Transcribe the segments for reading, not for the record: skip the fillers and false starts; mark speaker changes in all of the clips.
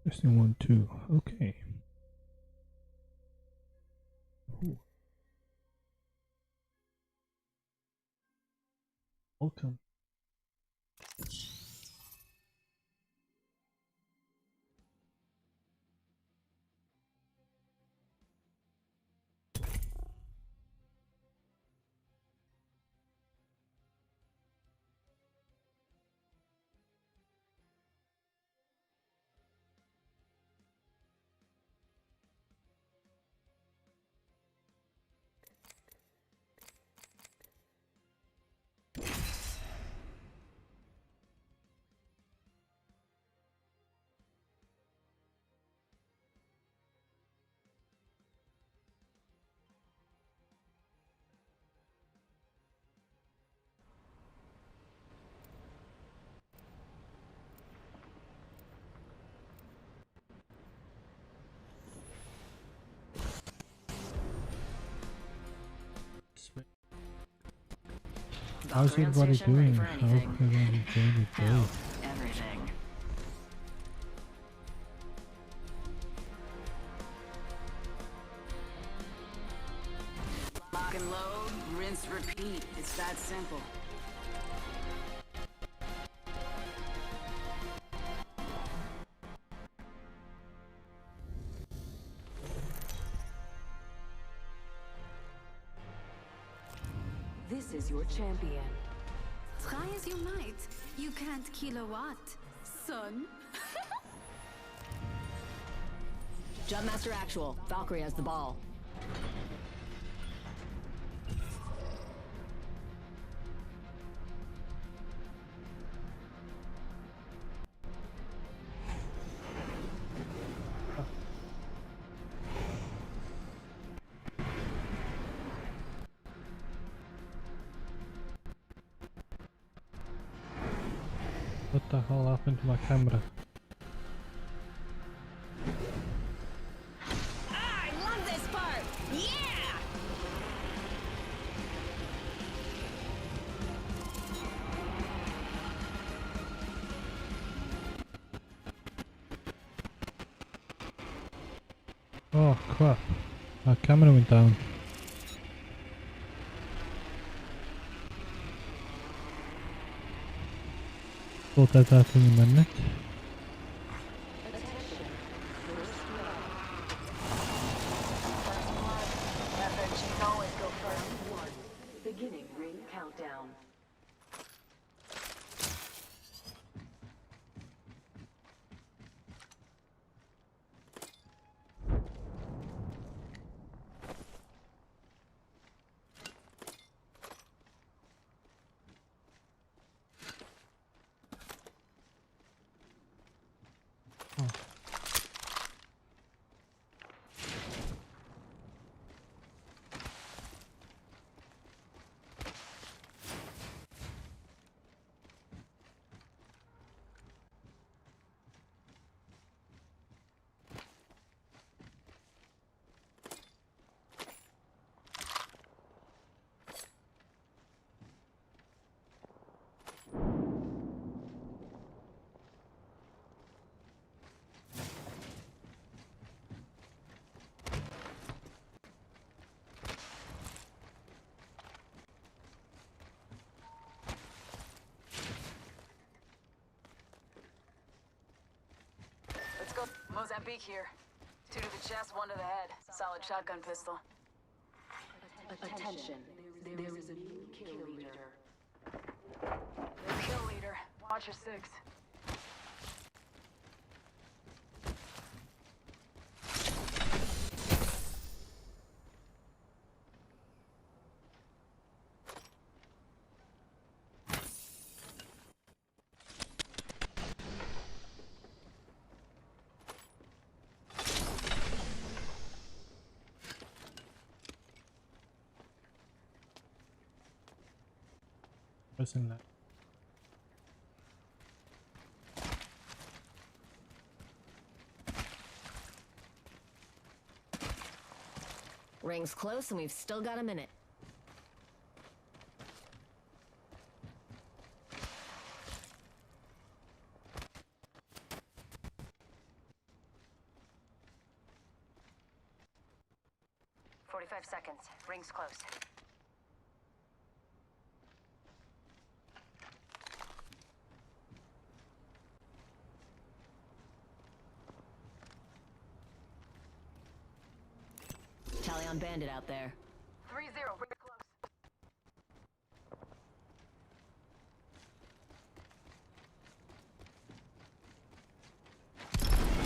Speaker 1: Testing 1, 2. Okay. Ooh. Welcome. How's everybody doing? How everyone enjoying the day?
Speaker 2: Everything. Lock and load, rinse, repeat. It's that simple.
Speaker 3: This is your champion.
Speaker 4: Try as you might, you can't kill a what, son?
Speaker 2: Jumpmaster Actual. Valkyrie has the ball.
Speaker 1: What the hell happened to my camera?
Speaker 2: I love this part! Yeah!
Speaker 1: Oh crap. My camera went down. Thought that happened in a minute.
Speaker 3: Always go first. 1. Beginning ring countdown.
Speaker 2: Let's go. Mozambique here. 2 to the chest, 1 to the head. Solid shotgun pistol.
Speaker 3: Attention. There is a new kill leader.
Speaker 2: Kill leader. Watch your 6.
Speaker 1: Pressing that.
Speaker 2: Ring's close and we've still got a minute. Ring's close.
Speaker 5: Tally on bandit out there.
Speaker 2: 3-0, pretty close.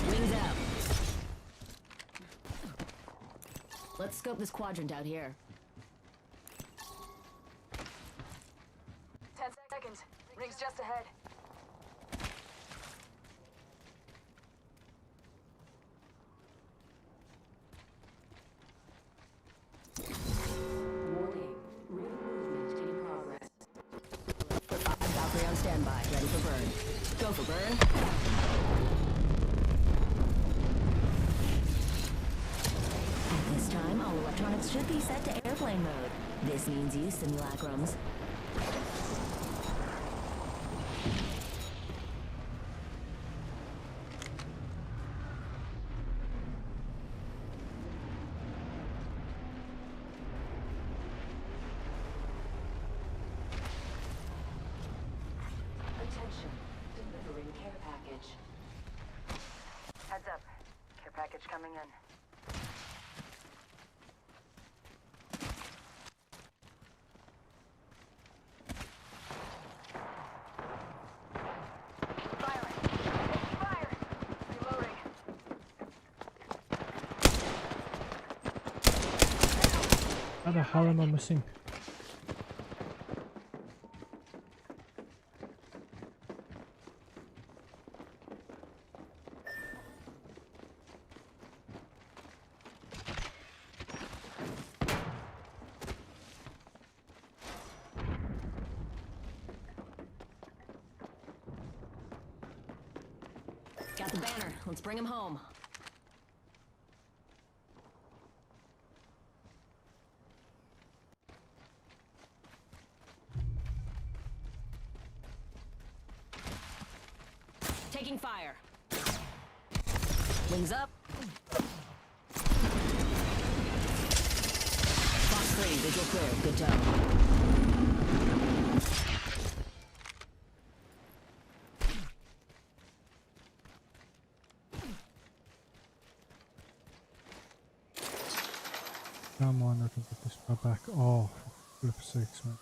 Speaker 5: Wings out. Let's scope this quadrant out here.
Speaker 2: 10 seconds. Ring's just ahead.
Speaker 3: Warning. Ring movement in progress.
Speaker 5: Valkyrie on standby, ready for burn. Go for burn. At this time, all electronics should be set to airplane mode. This means use simulacrums.
Speaker 3: Attention. Delivering care package.
Speaker 2: Heads up. Care package coming in. Fire! Fire! Reloading.
Speaker 1: How the hell am I missing?
Speaker 5: Got the banner. Let's bring him home. Taking fire. Wings up. Fox 3, visual clear. Good job.
Speaker 1: Come on, I can get this guy back. Oh, for flip's sakes, man.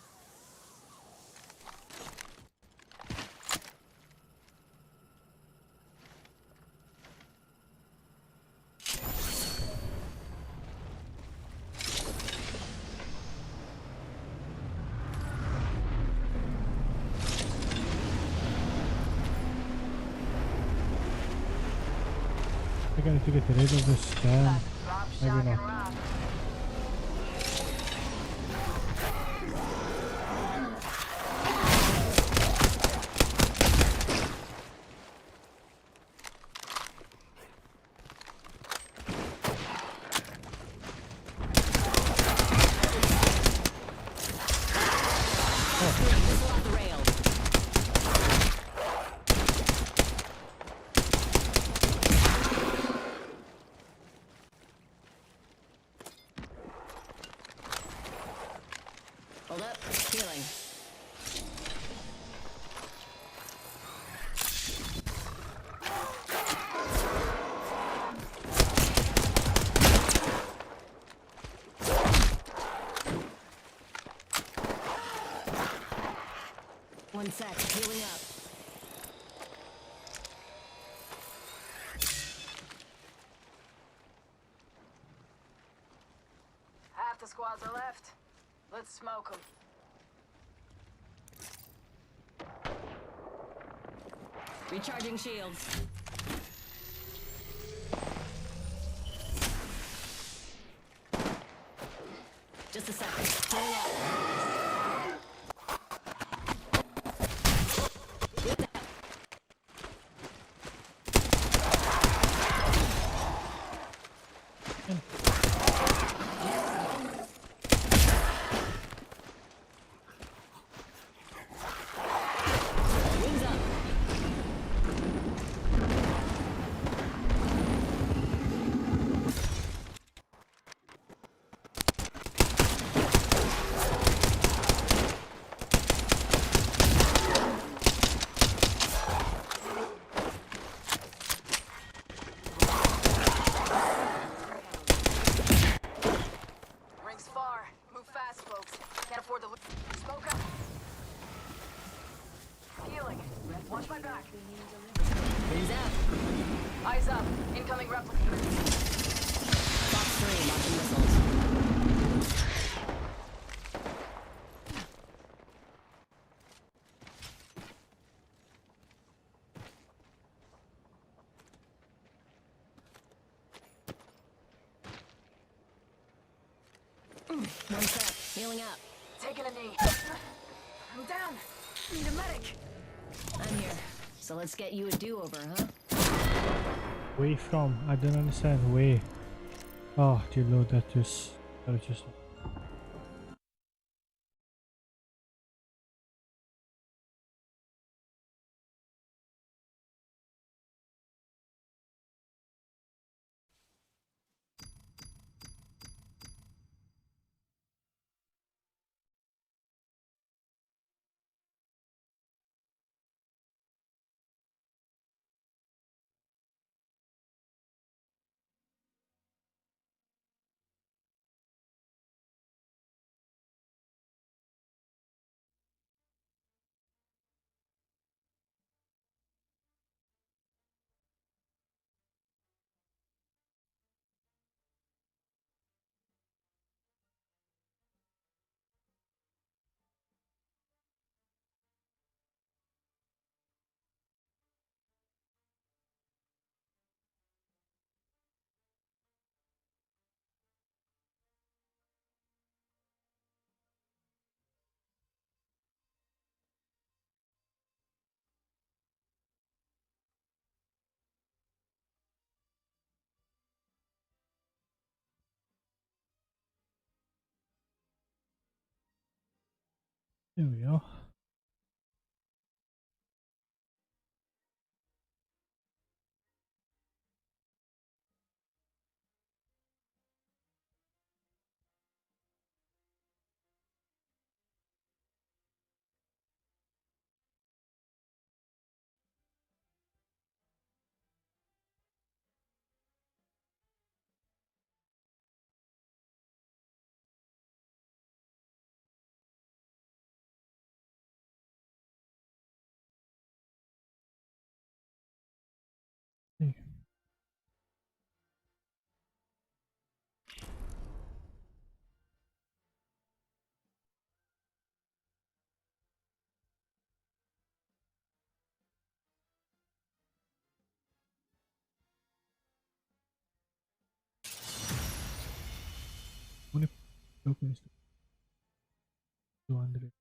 Speaker 1: I think I need to get rid of this stand.
Speaker 2: Drop,
Speaker 1: Maybe
Speaker 2: shock, and
Speaker 1: not.
Speaker 2: rock.
Speaker 5: Missile off the rails. Hold up. Healing. One sec. Healing up.
Speaker 2: Half the squads are left. Let's smoke them.
Speaker 5: Recharging shields. Just a second. Healing up. Wings up.
Speaker 2: my back.
Speaker 5: Freeze out.
Speaker 2: Eyes up. Incoming replicator.
Speaker 5: Fox 3 launching missiles. One sec. Healing up.
Speaker 2: Taking a knee. I'm down. Need a medic.
Speaker 5: I'm here. So let's get you a do-over, huh?
Speaker 1: Where from? I don't understand. Where? Oh, dear Lord, that was just. There we are. Hey. What if open is 200?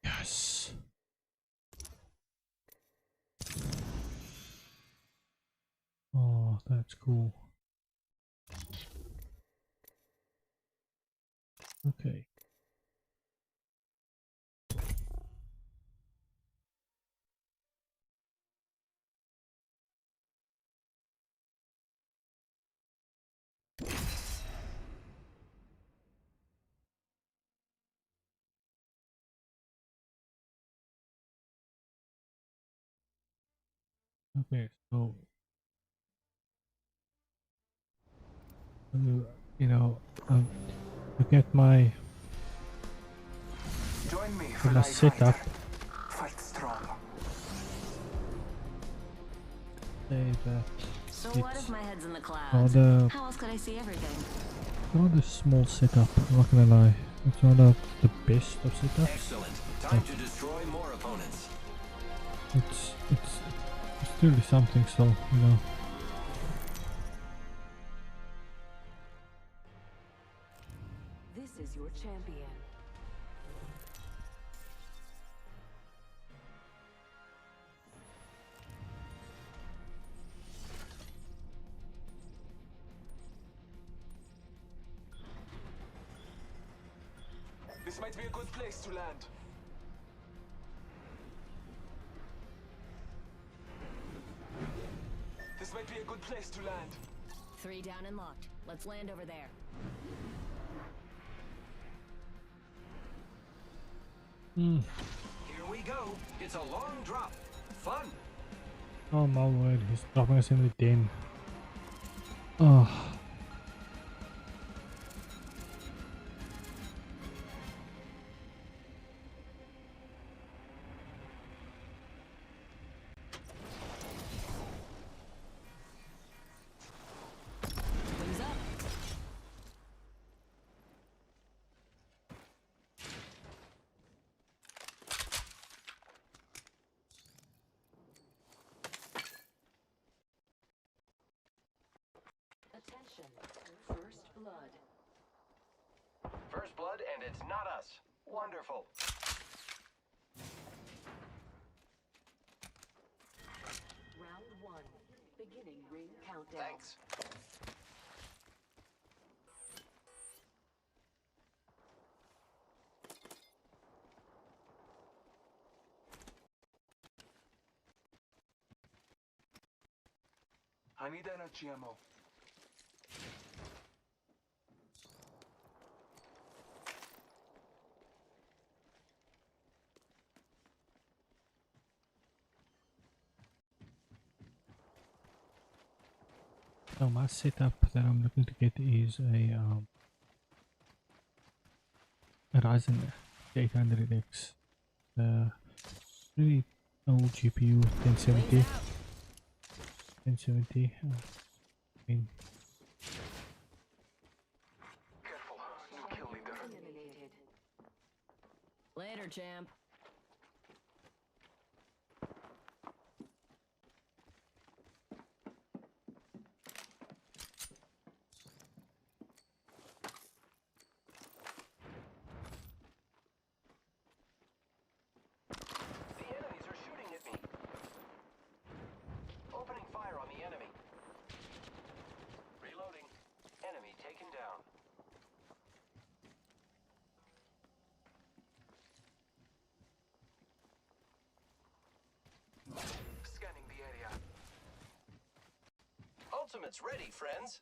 Speaker 1: Yes. Oh, that's cool. Okay. Okay, so you know, to get my
Speaker 6: Join me
Speaker 1: for
Speaker 6: for
Speaker 1: my
Speaker 6: light
Speaker 1: setup,
Speaker 6: fighter. Fight strong.
Speaker 1: say that
Speaker 5: So
Speaker 1: it's
Speaker 5: what if my head's in the clouds?
Speaker 1: not
Speaker 5: How else could I see everything?
Speaker 1: a small setup. I'm not gonna lie, it's not the best of setups.
Speaker 7: Excellent. Time to destroy more opponents.
Speaker 1: It's really something. So you know.
Speaker 3: This is your champion.
Speaker 6: This might be a good place to land. This might be a good place to land.
Speaker 5: 3 down and locked. Let's land over there.
Speaker 7: Here we go. It's a long drop. Fun.
Speaker 1: Oh my word, he's dropping us in the den. Oh.
Speaker 3: Wings up. Attention. First blood.
Speaker 7: First blood, and it's not us. Wonderful.
Speaker 3: Round 1. Beginning ring countdown.
Speaker 7: Thanks.
Speaker 6: I need energy ammo.
Speaker 1: So my setup that I'm looking to get is a Ryzen 800X. Really old GPU, 1070. 1070. I mean,
Speaker 6: Careful, new kill leader.
Speaker 3: Eliminated. Later, champ.
Speaker 7: The enemies are shooting at me. Opening fire on the enemy. Reloading. Enemy taken down.
Speaker 6: Scanning the area.
Speaker 7: Ultimate's ready, friends.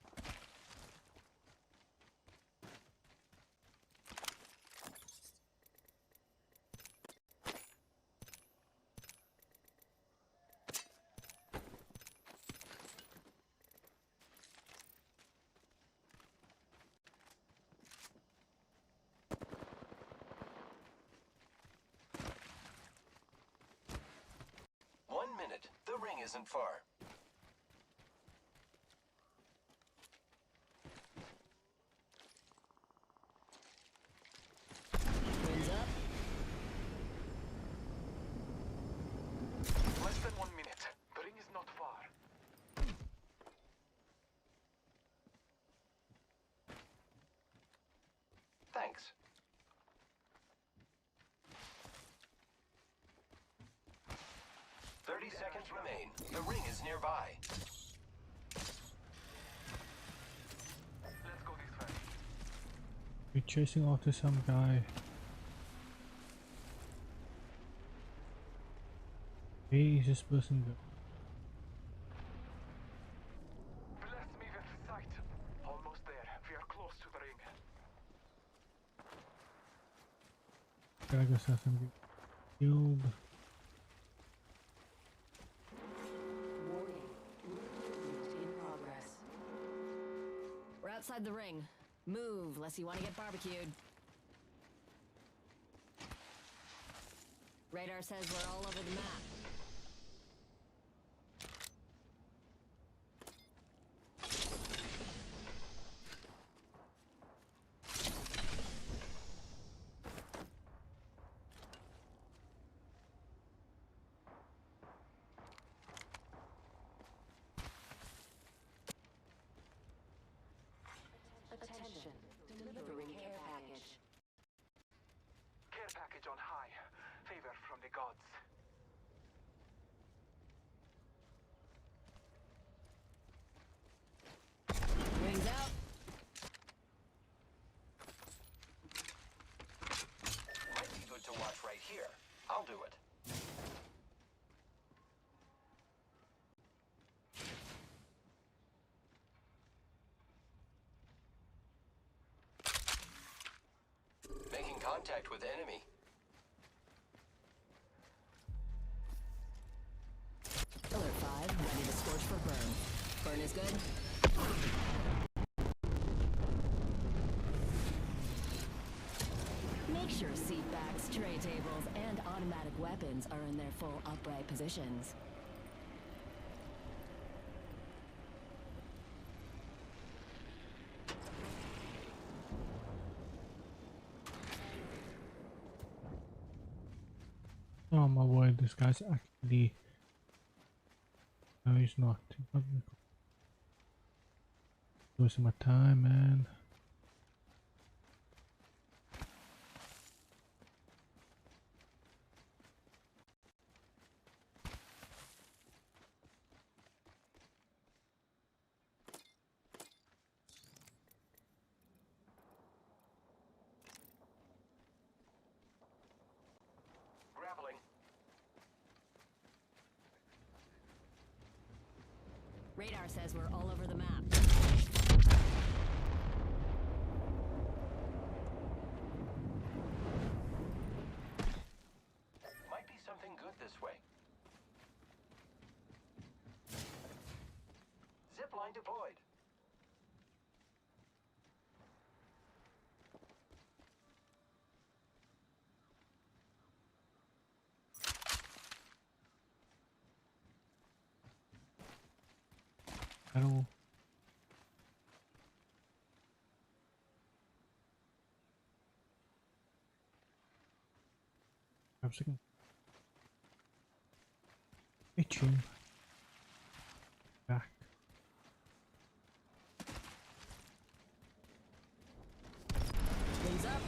Speaker 7: The ring isn't far.
Speaker 3: Wings up.
Speaker 6: Less than 1 minute. The ring is not far.
Speaker 7: Thanks. Seconds remain. The ring is nearby.
Speaker 6: Let's go this way.
Speaker 1: we're chasing after some guy. Where is this person go?
Speaker 6: Bless me with sight. Almost there. We are close to the ring.
Speaker 1: I guess I some killed.
Speaker 3: Warning. Movement in progress. We're outside the ring. Move, lest you want to get barbecued. Radar says we're all over the map. Attention. Delivering care package.
Speaker 6: Care package on high. Favor from the gods.
Speaker 3: Wings out.
Speaker 7: Might be good to watch right here. I'll do it. Making contact with enemy.
Speaker 3: good? Make sure seat backs, tray tables, and automatic weapons are in their full upright positions.
Speaker 1: Oh my word, this guy's actually... No, he's not. He's not losing my time, man.
Speaker 7: Grappling.
Speaker 3: Radar says we're all over the map.
Speaker 7: Might be something good this way. Zipline deployed.
Speaker 1: I don't... 5 seconds. Itching. Back.
Speaker 3: Wings up.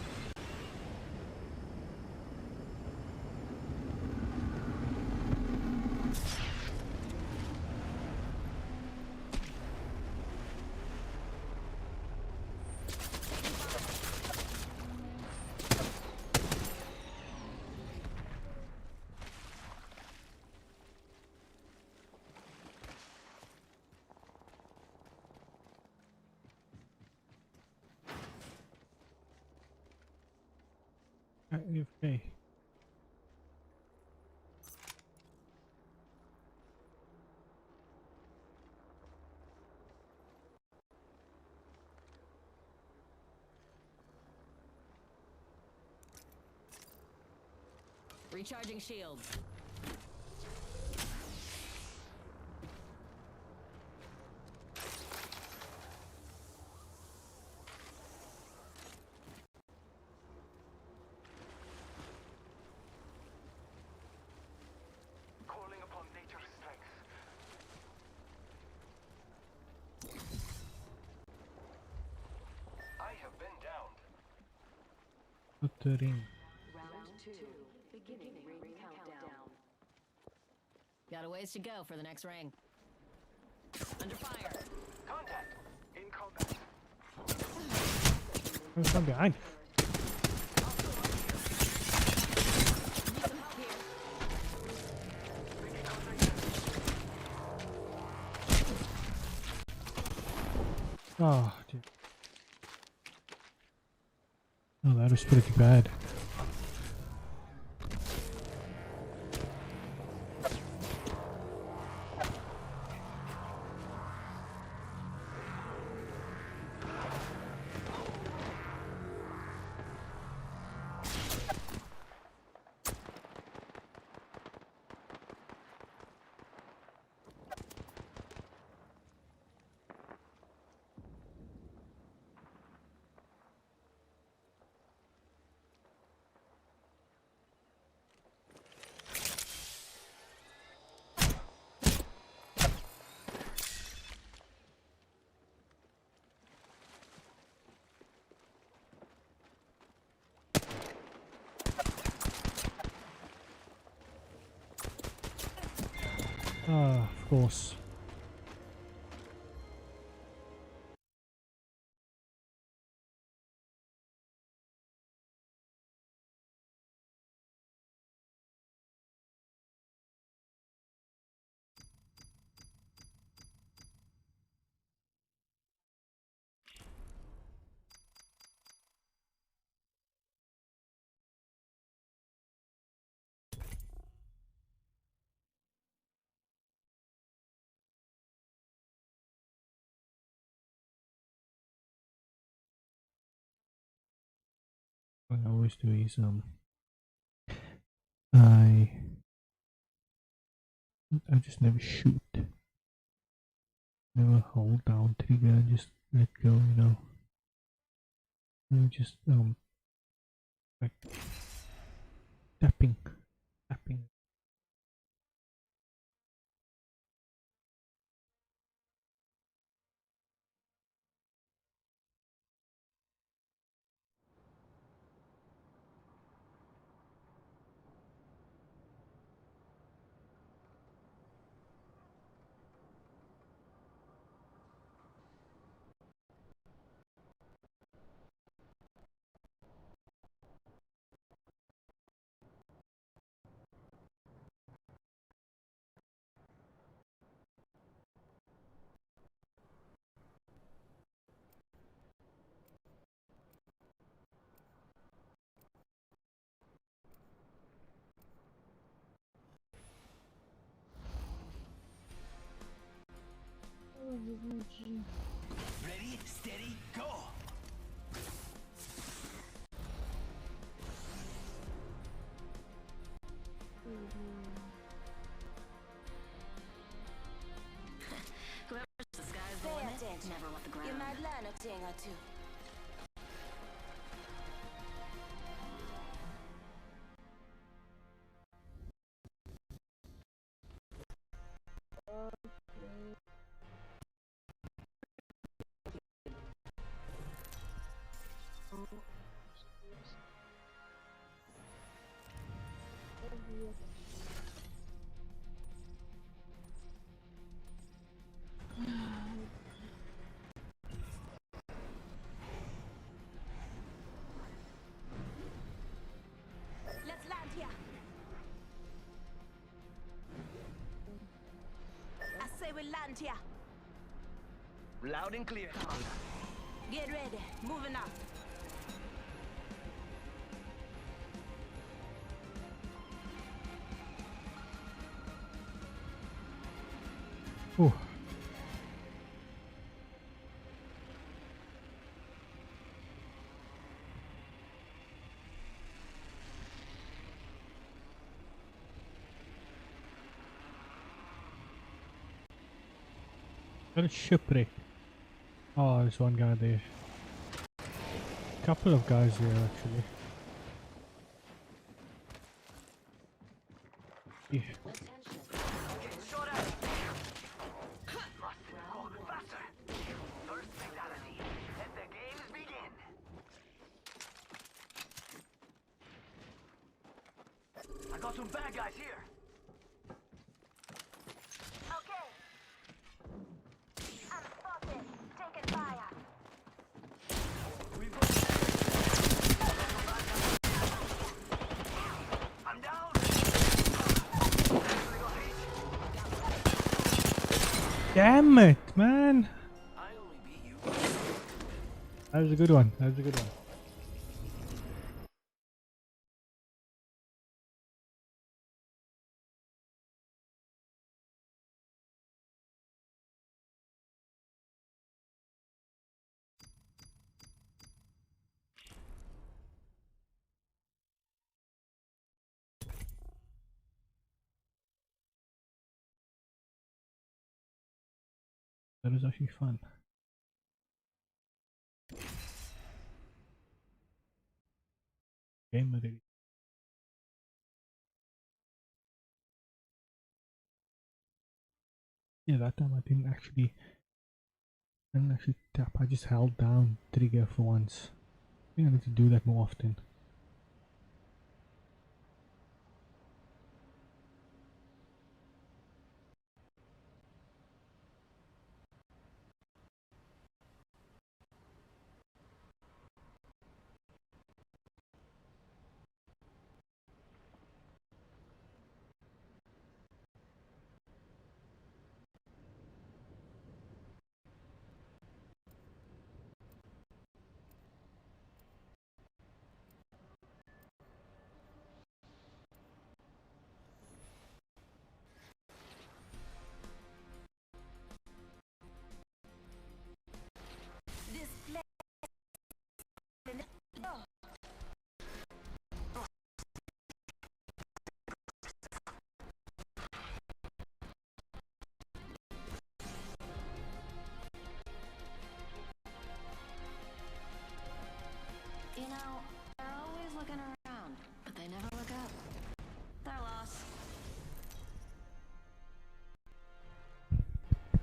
Speaker 1: AFK.
Speaker 3: Recharging shields.
Speaker 6: Calling upon nature's strength.
Speaker 7: I have been downed.
Speaker 1: Put the ring.
Speaker 3: Round 2. Beginning ring countdown. Got a ways to go for the next ring. Under fire.
Speaker 7: Contact.
Speaker 6: In combat.
Speaker 1: There's one behind.
Speaker 3: Need some help here.
Speaker 1: Oh, dude. Oh, that was pretty bad. Ah, of course. What I always do is I just never shoot. Never hold down trigger and just let go, you know. And just like tapping.
Speaker 7: Ready, steady, go!
Speaker 3: Whoever the sky's the limit, never let the ground.
Speaker 8: You might learn a thing or two. Let's land here. I say we land here.
Speaker 7: Loud and clear.
Speaker 8: Get ready. Moving up.
Speaker 1: Oh. Got a shipwreck. Oh, there's one guy there. Couple of guys there actually. Yeah.
Speaker 7: Getting shot at! Must go faster! First fatality. Let the games begin! I got some bad guys here!
Speaker 8: Okay. I'm spotted. Taking fire.
Speaker 7: We've got... I'm down!
Speaker 1: Damn it, man!
Speaker 7: I only beat you.
Speaker 1: That was a good one. That was a good one. That was actually fun. Game already. Yeah, that time I didn't actually tap. I just held down trigger for once. I think I need to do that more often.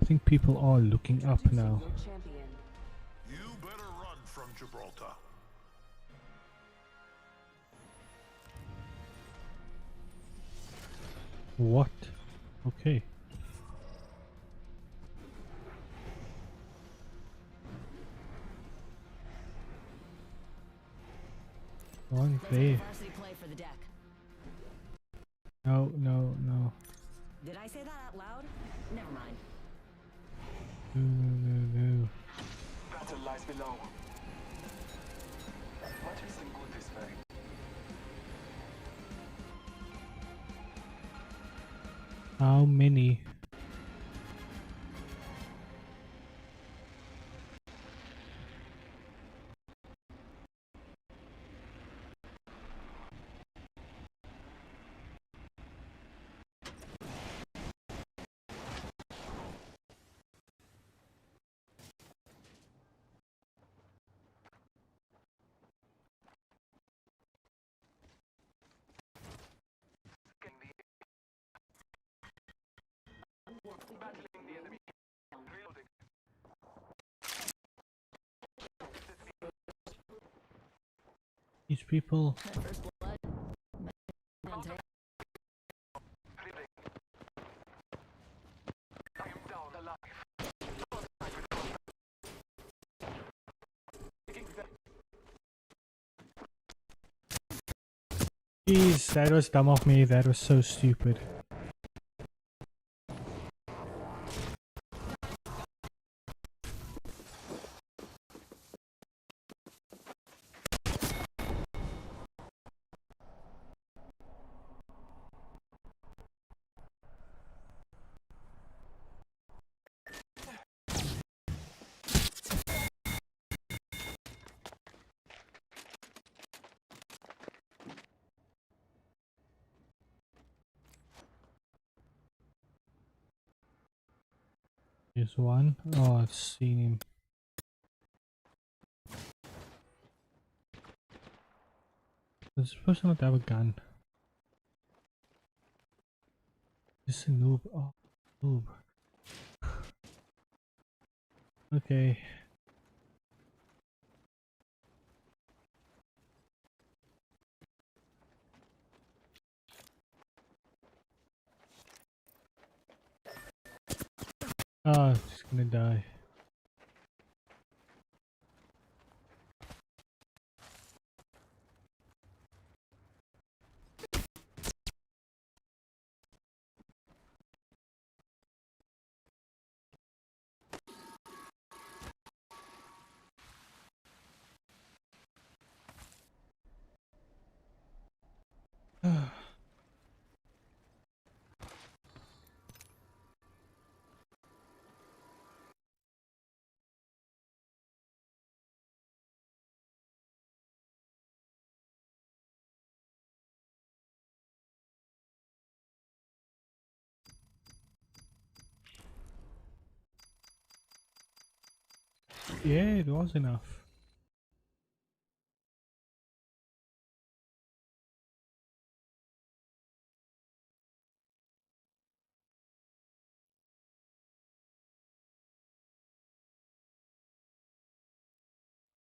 Speaker 1: I think people are looking up now.
Speaker 9: Your champion.
Speaker 6: You better run from Gibraltar.
Speaker 1: What? Okay. One play.
Speaker 3: Varsity play for the deck.
Speaker 1: No, no, no.
Speaker 3: Did I say that out loud? Never mind.
Speaker 1: No, no, no, no.
Speaker 6: Battle lies below. What is the good this way?
Speaker 1: How many?
Speaker 6: Battling the enemy. Reloading.
Speaker 1: These people.
Speaker 3: First blood. Maintain.
Speaker 6: Reloading. I am down alive.
Speaker 1: Jeez, that was dumb of me. That was so stupid. Here's one. Oh, I've seen him. This person not have a gun. This is a noob. Oh, noob. Okay. Oh, I'm just gonna die. Yeah, it was enough.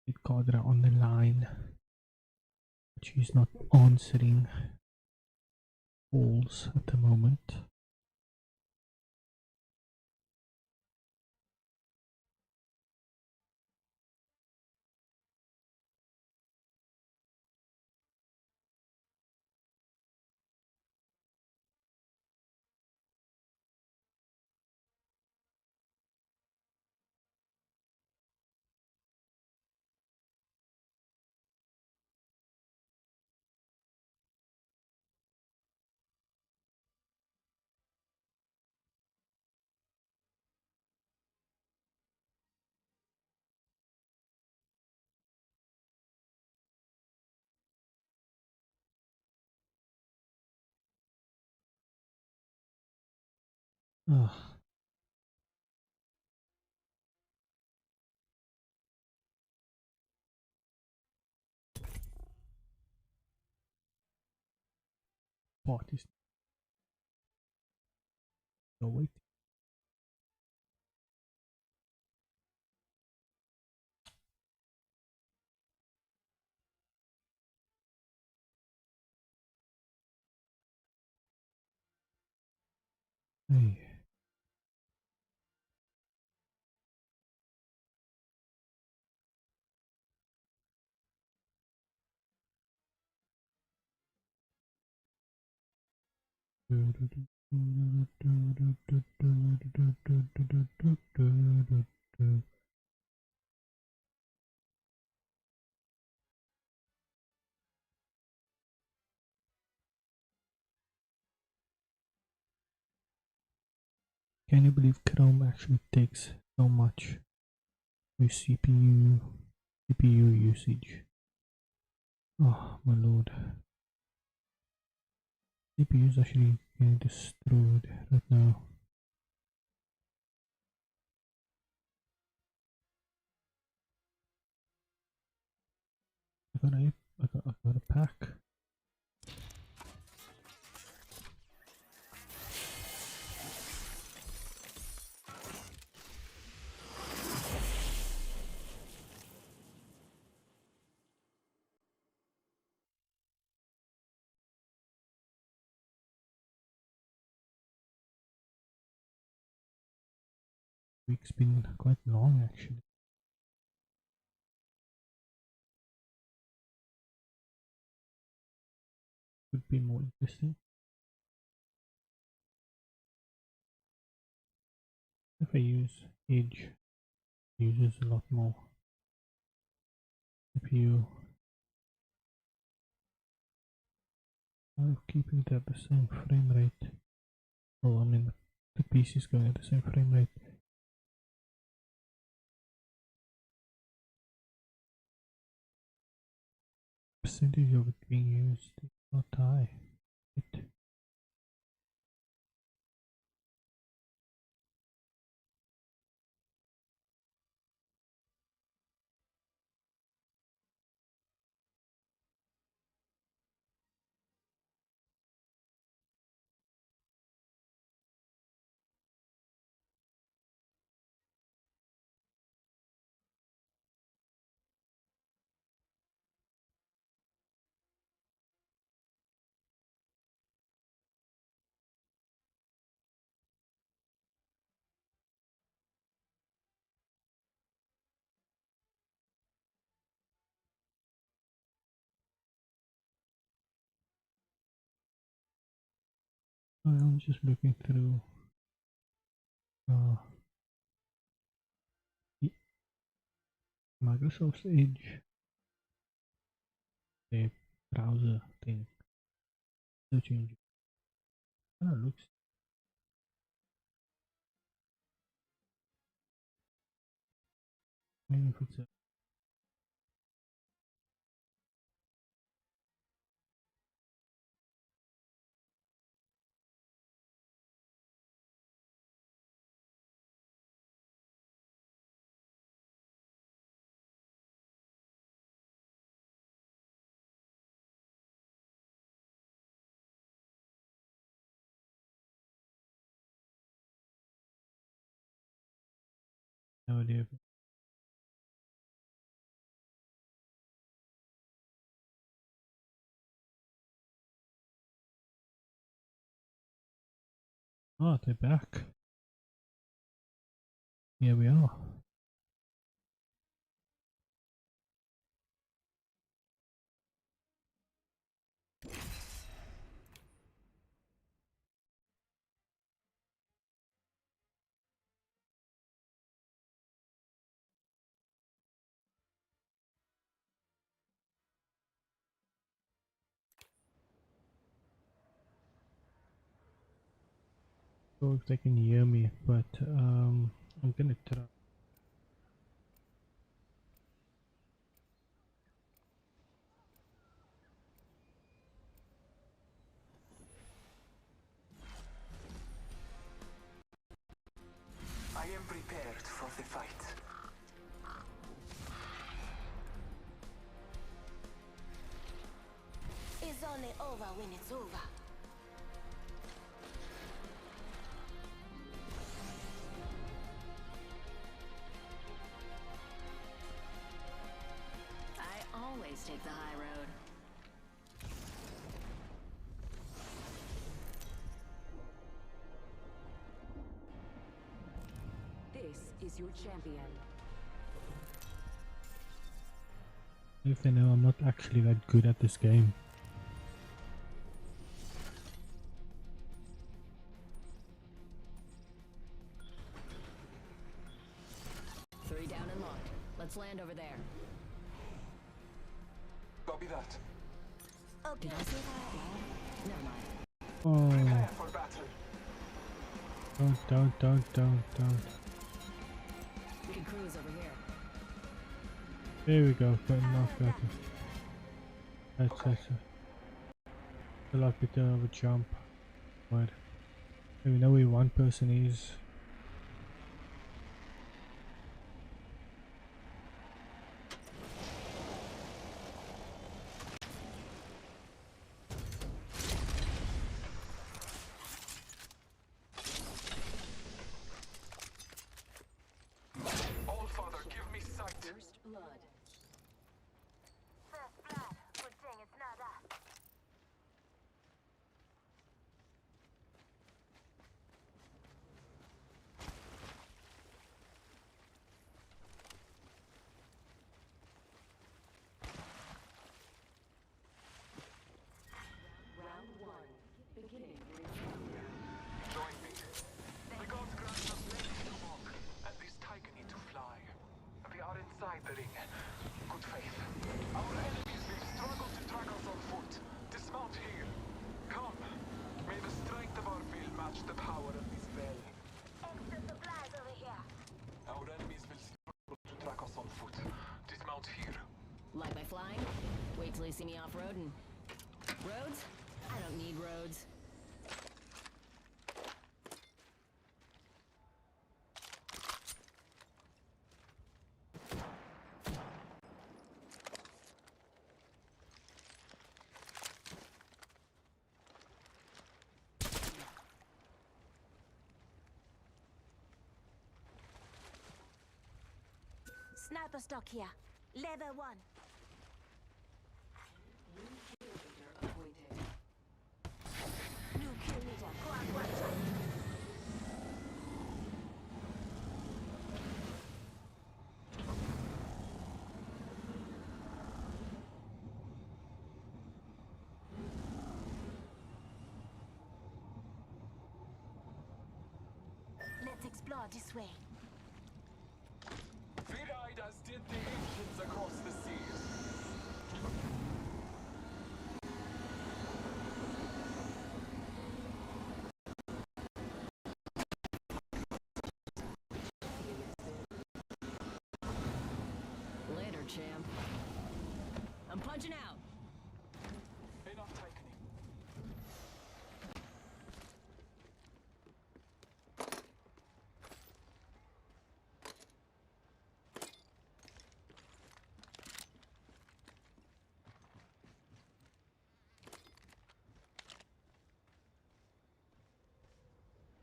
Speaker 1: With Kadra on the line, but she's not answering calls at the moment. Ugh. What is no wait? Hey. Can you believe Chrome actually takes so much with CPU usage? Oh my lord. CPU is actually getting destroyed right now. I got a pack. Week's been quite long actually. Could be more interesting. If I use Edge, it uses a lot more CPU. I'm keeping it at the same frame rate. Well, I mean, the PC is going at the same frame rate. Percentage of it being used is not high. I'm just looking through uh, Microsoft's Edge, the browser thing, search engine. Kind of looks. Maybe if it's a no idea. Oh, they're back. Here we are. So if they can hear me, but I'm gonna try.
Speaker 6: I am prepared for the fight.
Speaker 8: It's only over when it's over.
Speaker 3: I always take the high road. is your champion.
Speaker 1: If they know I'm not actually that good at this game.
Speaker 3: Three down and locked. Let's land over there.
Speaker 6: Copy that.
Speaker 8: Okay.
Speaker 3: Did I say that? Never mind.
Speaker 1: Oh,
Speaker 6: Prepare for battle.
Speaker 1: don't.
Speaker 3: We can cruise over here.
Speaker 1: There we go, got enough better. That's a lot better of a jump. But we know where one person is.
Speaker 6: All Father, give me sight.
Speaker 3: First blood.
Speaker 8: First blood. Good thing it's not us.
Speaker 3: Round one. Beginning ring.
Speaker 6: Join me. The gods grant us legs to walk, and this tiger need to fly. We are inside the ring. Good faith. Our enemies will struggle to track us on foot. Dismount here. Come. May the strength of our will match the power of this bell.
Speaker 8: Extra supplies over here.
Speaker 6: Our enemies will struggle to track us on foot. Dismount here.
Speaker 3: Like my flying? Wait till you see me off-roading. Roads? I don't need roads.
Speaker 8: Sniper stock here. Level 1.
Speaker 3: Appointed.
Speaker 8: New kill leader. Go out one shot. Let's explore this way.
Speaker 6: Fear-eyed as did the ancients across the seas.
Speaker 3: Later, champ. I'm punching out.
Speaker 6: Enough tightening.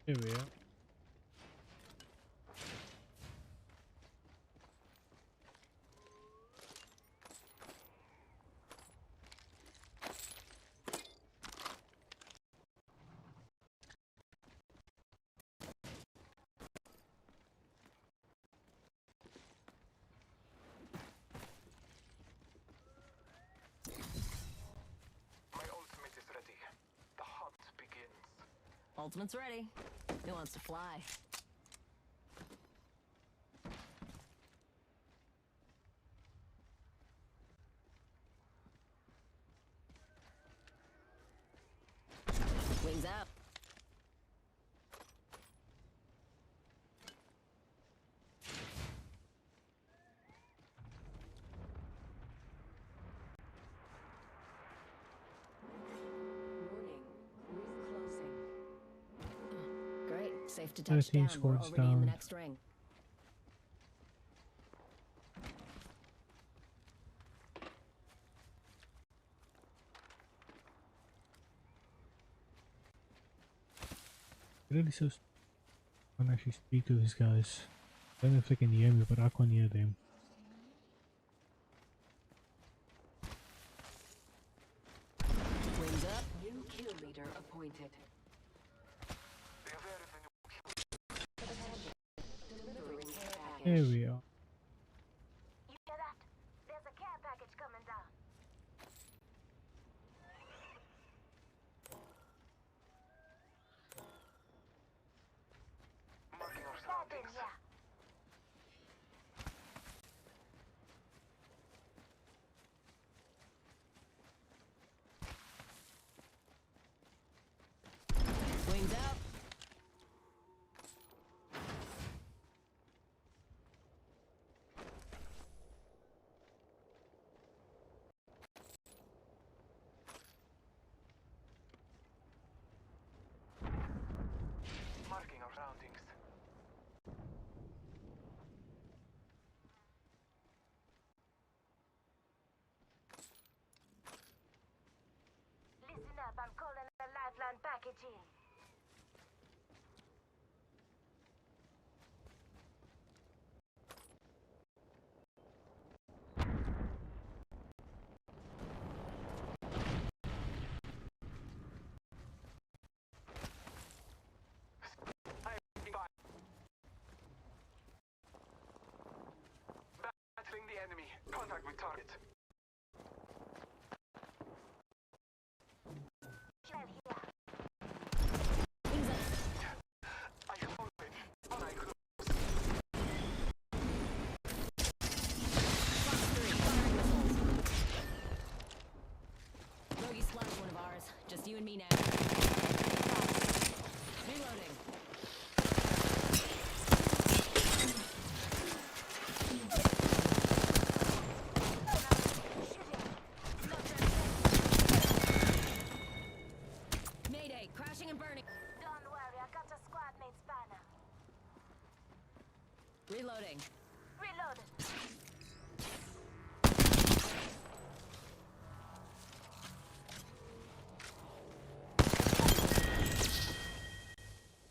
Speaker 1: Here we are.
Speaker 6: My ultimate is ready. The hunt begins.
Speaker 3: Ultimate's ready. Who wants to fly? Wings up. Warning. Ring closing. Great. Safe to touch
Speaker 1: 13
Speaker 3: down. We're
Speaker 1: squads
Speaker 3: already in the
Speaker 1: down.
Speaker 3: next ring.
Speaker 1: Really so I can actually speak to these guys. I don't know if they can hear me, but I can't hear them.
Speaker 3: Wings up. New kill leader appointed.
Speaker 6: They are very new.
Speaker 3: Delivering care
Speaker 1: Here we are.
Speaker 8: You hear that? There's a care package coming down.
Speaker 6: Marking our
Speaker 8: That in,
Speaker 6: surroundings.
Speaker 8: yeah.
Speaker 3: Wings out.
Speaker 6: Marking our surroundings.
Speaker 8: Listen up, I'm calling a lifeline package in.
Speaker 6: Battling the enemy. Contact with target.
Speaker 8: Shell here.
Speaker 3: Wings up.
Speaker 6: I hold it. On I close.
Speaker 3: Fox 3, firing missiles. Rogie splashed one of ours. Just you and me now. Reloading. Mayday, crashing and burning.
Speaker 8: Don't worry, I got a squad mate's banner.
Speaker 3: Reloading.
Speaker 8: Reloaded.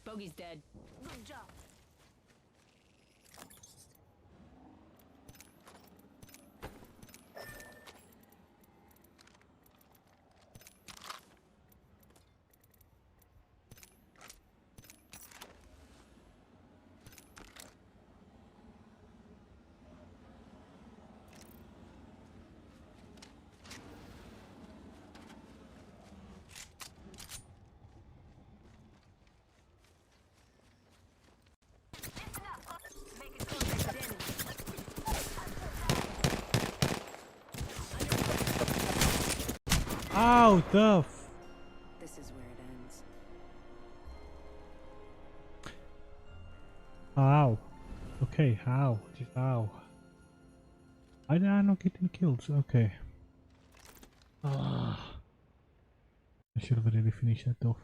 Speaker 3: Bogey's dead.
Speaker 8: Good job. Listen up. Make it contact with enemy.
Speaker 1: Ow, the
Speaker 3: This is where it ends.
Speaker 1: How? Okay, how? Just how? Why did I not get any kills? Okay. Ah, I should have really finished that off.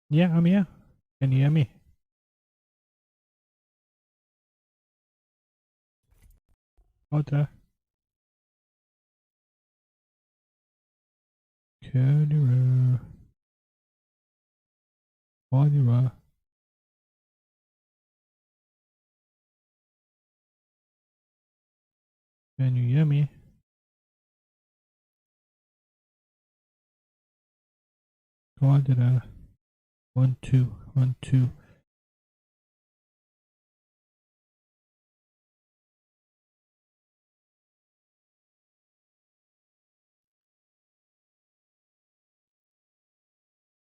Speaker 1: Yeah, I'm here. Can you hear me? Out there. Cadira. Cadira. Can you hear me? Cadira. 1 2 1 2.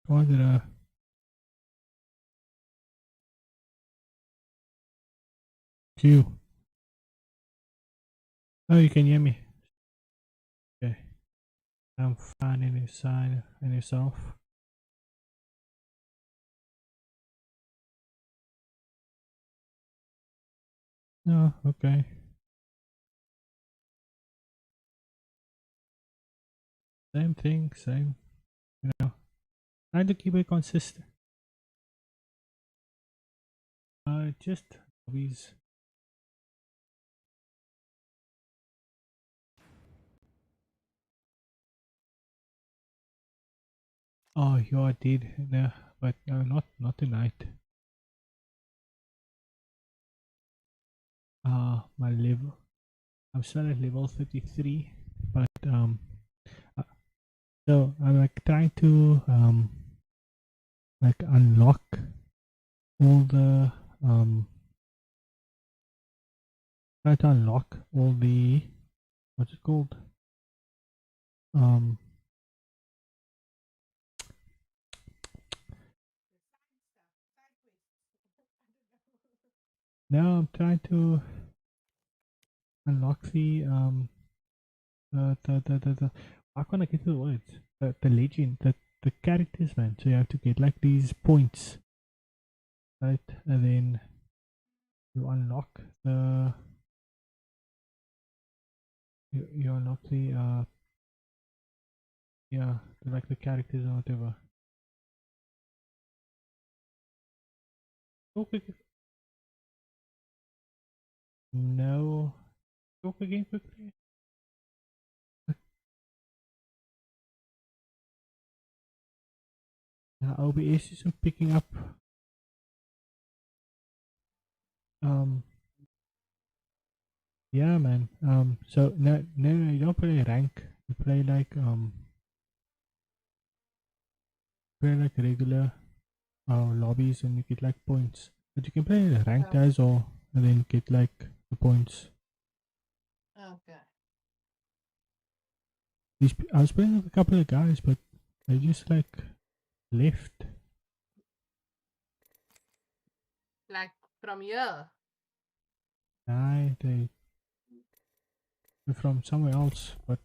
Speaker 1: Was it a Q? Oh, you can hear me. Okay. I'm finding his sign and yourself. No, okay. Same thing, same. You know, trying to keep it consistent. Just hobbies. Oh, yeah, I did. No, but no, not tonight. My level. I'm still at level 33, but uh, so I'm like trying to like unlock all the try to unlock all the what's it called? Um, now I'm trying to unlock the I can't get to the words. The legend, the characters, man. So you have to get like these points, right? And then you unlock the you unlock the yeah, like the characters or whatever. Talk again. No. Talk again quickly. OBS isn't picking up. Um. Yeah, man. So no, you don't play rank. You play like regular lobbies, and you get like points. But you can play ranked as well, and then get like the points.
Speaker 9: Okay.
Speaker 1: I was playing with a couple of guys, but they just like left.
Speaker 9: Like from here.
Speaker 1: Nah, they're from somewhere else, but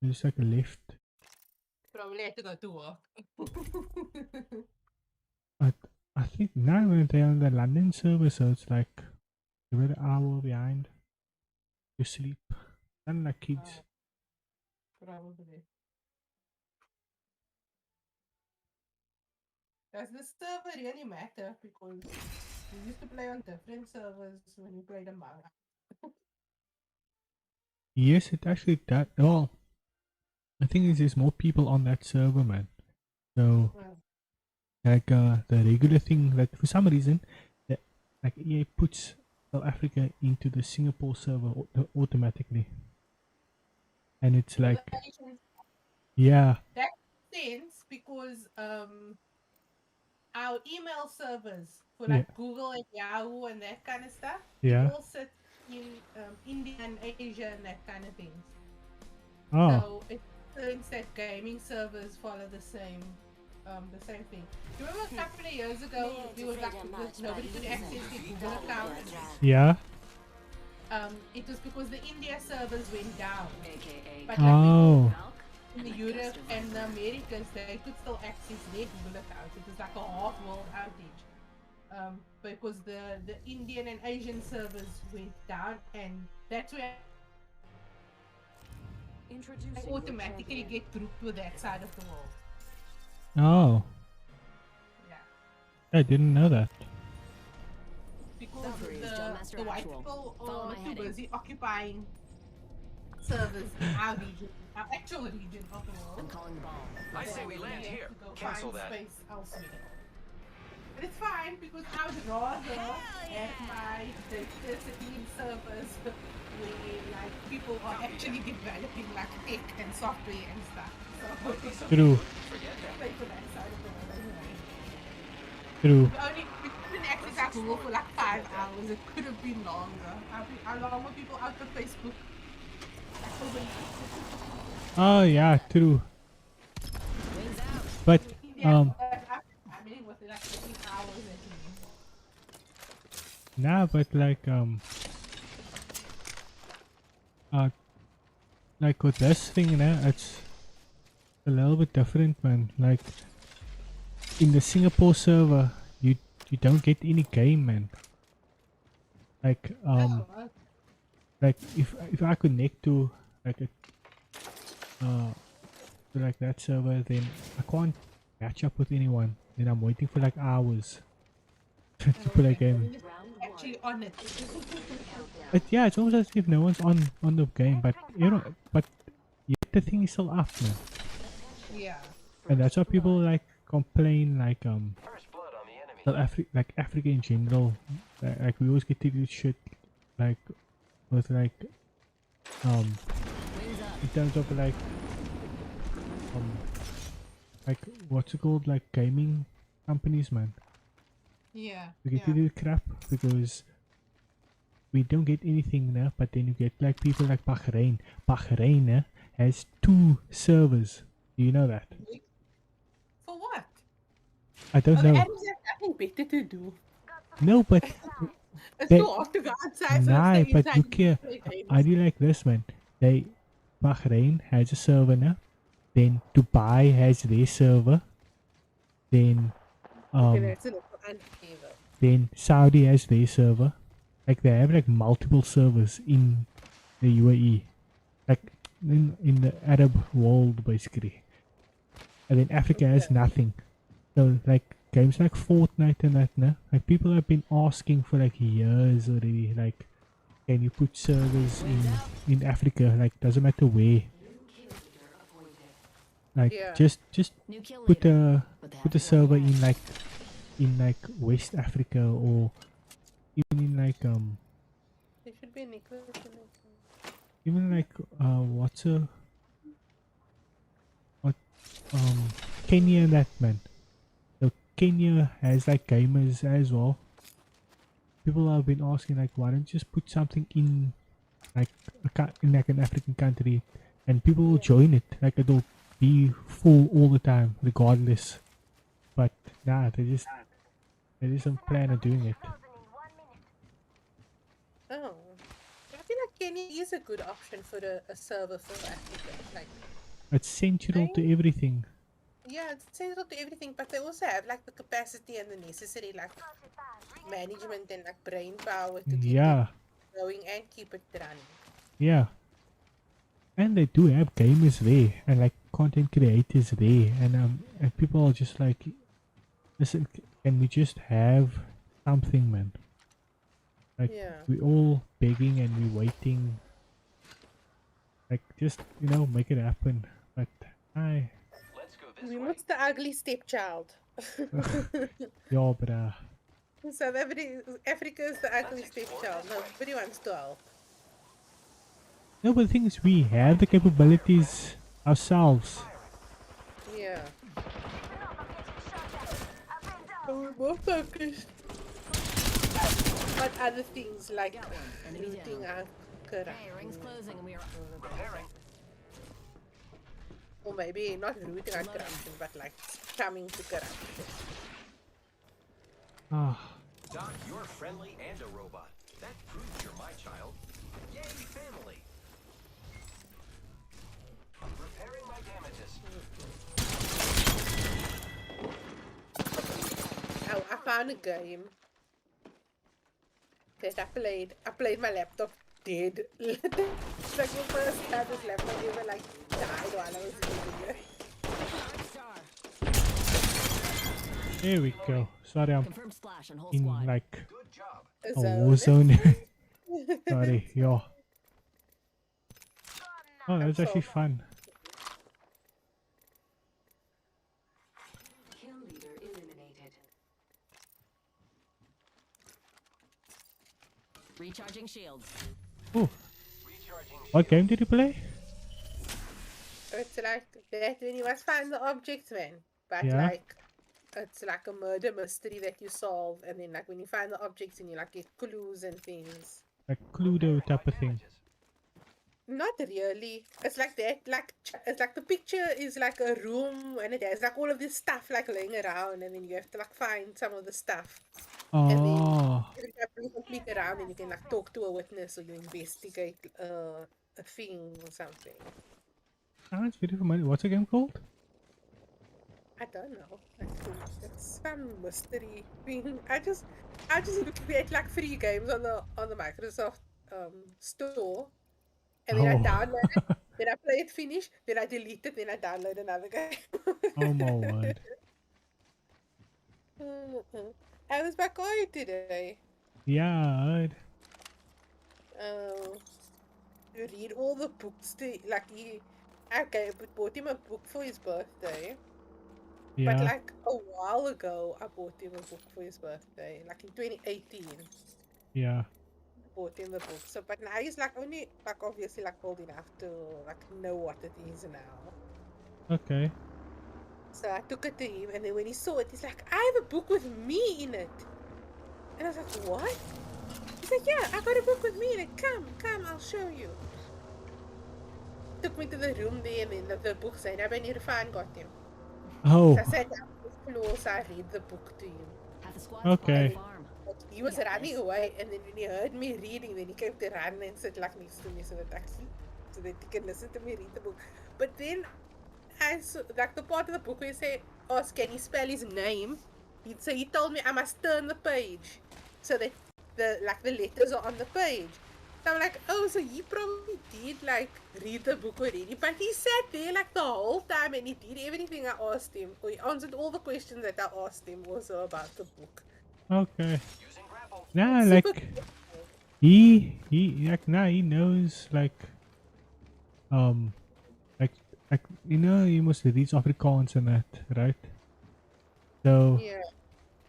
Speaker 1: they just like left.
Speaker 9: Probably had to go to work.
Speaker 1: But I think now when they're on the London server, so it's like you're an hour behind. You sleep. And like kids.
Speaker 9: Probably. Does the server really matter? Because we used to play on different servers when we played Among Us.
Speaker 1: Yes, it actually does. Well, the thing is, there's more people on that server, man. So, like, the regular thing, like, for some reason, that, like, EA puts South Africa into the Singapore server automatically. And it's like, yeah.
Speaker 9: That makes sense because our email servers for like Google and Yahoo and that kind of stuff, it all sits in India and Asia and that kind of things.
Speaker 1: Oh.
Speaker 9: So it turns that gaming servers follow the same thing. Do you remember a couple of years ago there was like nobody could access the Google account?
Speaker 1: Yeah.
Speaker 9: It was because the India servers went down. But in the Europe and the Americas, they could still access their Google accounts. It was like a half-world outage. Because the Indian and Asian servers went down, and that's where they automatically get grouped with that side of the world.
Speaker 1: Oh.
Speaker 9: Yeah.
Speaker 1: I didn't know that.
Speaker 9: Because the white people are too busy occupying servers in our region, our actual region of the world.
Speaker 3: I'm calling the ball.
Speaker 7: I say we land here. Cancel that.
Speaker 9: Space elsewhere. But it's fine because I would rather have my electricity in servers where like people are actually developing like tech and software and stuff. So
Speaker 1: True.
Speaker 9: pay for that side of the world anyway.
Speaker 1: True.
Speaker 9: We couldn't access our Google for like 5 hours. It could have been longer. How long were people out of Facebook?
Speaker 1: Oh yeah, true. But
Speaker 9: Yeah,
Speaker 1: Um,
Speaker 9: I mean, within like 15 hours at least.
Speaker 1: nah, but uh, like with this thing, you know, it's a little bit different, man. Like in the Singapore server, you don't get any game, man. Like
Speaker 9: Oh, okay.
Speaker 1: like if I connect to like a to like that server, then I can't catch up with anyone. Then I'm waiting for like hours to play a game.
Speaker 9: Actually on it.
Speaker 1: Yeah, it's almost as if no one's on the game, but you know, but yet the thing is still up, man.
Speaker 9: Yeah.
Speaker 1: And that's why people like complain, like
Speaker 7: First blood on the enemy.
Speaker 1: South Africa, like Africa in general, like we always get to do shit, like with like in terms of um like what's it called, like gaming companies, man.
Speaker 9: Yeah.
Speaker 1: We get to do crap because we don't get anything now, but then you get like people like Bahrain. Bahrain has 2 servers. Do you know that?
Speaker 9: For what?
Speaker 1: I don't
Speaker 9: Oh, the
Speaker 1: know.
Speaker 9: Arabs have nothing better to do.
Speaker 1: No, but
Speaker 9: It's
Speaker 1: they,
Speaker 9: too hard to go outside, so
Speaker 1: nah,
Speaker 9: stay
Speaker 1: but
Speaker 9: inside.
Speaker 1: look here. I do like this, man. Bahrain has a server now. Then Dubai has their server. Then
Speaker 9: Okay, that's a little unfair.
Speaker 1: then Saudi has their server. Like they have like multiple servers in the UAE, like in the Arab world basically. And then Africa has nothing. So like games like Fortnite and that, no? Like people have been asking for like years already. Like, can you put servers in Africa? Like doesn't matter where. Like
Speaker 9: Yeah.
Speaker 1: just
Speaker 3: New kill
Speaker 1: put
Speaker 3: leader.
Speaker 1: a server in like West Africa, or even in like
Speaker 9: There should be an equivalent.
Speaker 1: even like what's a what Kenya and that, man. So Kenya has like gamers as well. People have been asking like, why don't you just put something in like in like an African country, and people will join it. Like it'll be full all the time, regardless. But nah, they just don't plan on doing it.
Speaker 9: Oh. I feel like Kenya is a good option for a server for Africa. Like,
Speaker 1: It's central to everything.
Speaker 9: yeah, it's central to everything, but they also have like the capacity and the necessary like management and like brain power to keep
Speaker 1: Yeah,
Speaker 9: it going and keep it running.
Speaker 1: yeah. And they do have gamers there and like content creators there, and people are just like, listen, can we just have something, man? Like
Speaker 9: Yeah.
Speaker 1: we all begging and we waiting. Like just make it happen. But
Speaker 7: Let's go this
Speaker 9: We
Speaker 7: way.
Speaker 9: must the ugly stepchild.
Speaker 1: yeah, bruh.
Speaker 9: South Africa is the ugly stepchild. Nobody wants to help.
Speaker 1: No, but the thing is, we have the capabilities ourselves.
Speaker 9: Yeah. We're more focused on other things like looting our
Speaker 3: Okay, ring's closing and we are
Speaker 7: Repairing.
Speaker 9: or maybe not looting our corruption, but like coming to corruption.
Speaker 1: Ah,
Speaker 7: Doc, you're friendly and a robot. That proves you're my child. Yay, family! Repairing my damages.
Speaker 9: Oh, I found a game that I played my laptop dead. Like the first time this laptop ever like died while I was using it.
Speaker 1: there we go. Sorry, I'm
Speaker 3: confirmed splash and whole
Speaker 1: in
Speaker 3: squad.
Speaker 1: like
Speaker 7: Good job.
Speaker 1: a
Speaker 9: So,
Speaker 1: war zone. Sorry, yeah. Oh, that was actually fun.
Speaker 8: Kill leader eliminated.
Speaker 3: Recharging shields.
Speaker 1: Oh,
Speaker 7: Recharging.
Speaker 1: what game did you play?
Speaker 9: it's like that when you must find the objects, man. But
Speaker 1: Yeah.
Speaker 9: like it's like a murder mystery that you solve, and then like when you find the objects and you like get clues and things.
Speaker 1: Like Cluedo type of thing.
Speaker 9: Not really. It's like that. It's like the picture is like a room, and it has like all of this stuff like laying around, and then you have to like find some of the stuff, and then
Speaker 1: Oh,
Speaker 9: you have to complete around, and you can like talk to a witness or you investigate a thing or something.
Speaker 1: sounds very familiar. What's the game called?
Speaker 9: I don't know. I think it's some mystery thing. I just create like free games on the Microsoft store, and then I
Speaker 1: Oh,
Speaker 9: download it, then I play it, finish, then I delete it, then I download another game.
Speaker 1: oh my word.
Speaker 9: I was back on today.
Speaker 1: Yeah, I heard.
Speaker 9: Um, to read all the books. Like he, okay, but bought him a book for his birthday. But
Speaker 1: Yeah,
Speaker 9: like a while ago, I bought him a book for his birthday, like in 2018.
Speaker 1: yeah.
Speaker 9: Bought him the book. So, but now he's like only like obviously like old enough to like know what it is now.
Speaker 1: Okay.
Speaker 9: So I took it to him, and then when he saw it, he's like, "I have a book with me in it." And I was like, "What?" He's like, "Yeah, I got a book with me in it. Come, I'll show you." Took me to the room there, and then the book said, "I been Irfan got him." So I
Speaker 1: Oh,
Speaker 9: sat down on the floor, so I read the book to him.
Speaker 3: Half the squad's part of
Speaker 9: And
Speaker 3: the
Speaker 1: okay.
Speaker 9: then
Speaker 3: farm.
Speaker 9: like, he was
Speaker 3: You got
Speaker 9: running
Speaker 3: this.
Speaker 9: away, and then when he heard me reading, then he came to run and sit like next to me so that so that he can listen to me read the book. But then I saw, like the part of the book where he say, "Ask, can he spell his name?" He told me I must turn the page so that the letters are on the page. So I'm like, oh, so he probably did like read the book already, but he sat there like the whole time and he did everything I asked him. Or he answered all the questions that I asked him also about the book.
Speaker 1: Okay.
Speaker 7: Using grapple.
Speaker 1: Nah,
Speaker 9: Super
Speaker 1: like
Speaker 9: cool.
Speaker 1: like now he knows um like he must read Afrikaans and that, right? So
Speaker 9: Yeah.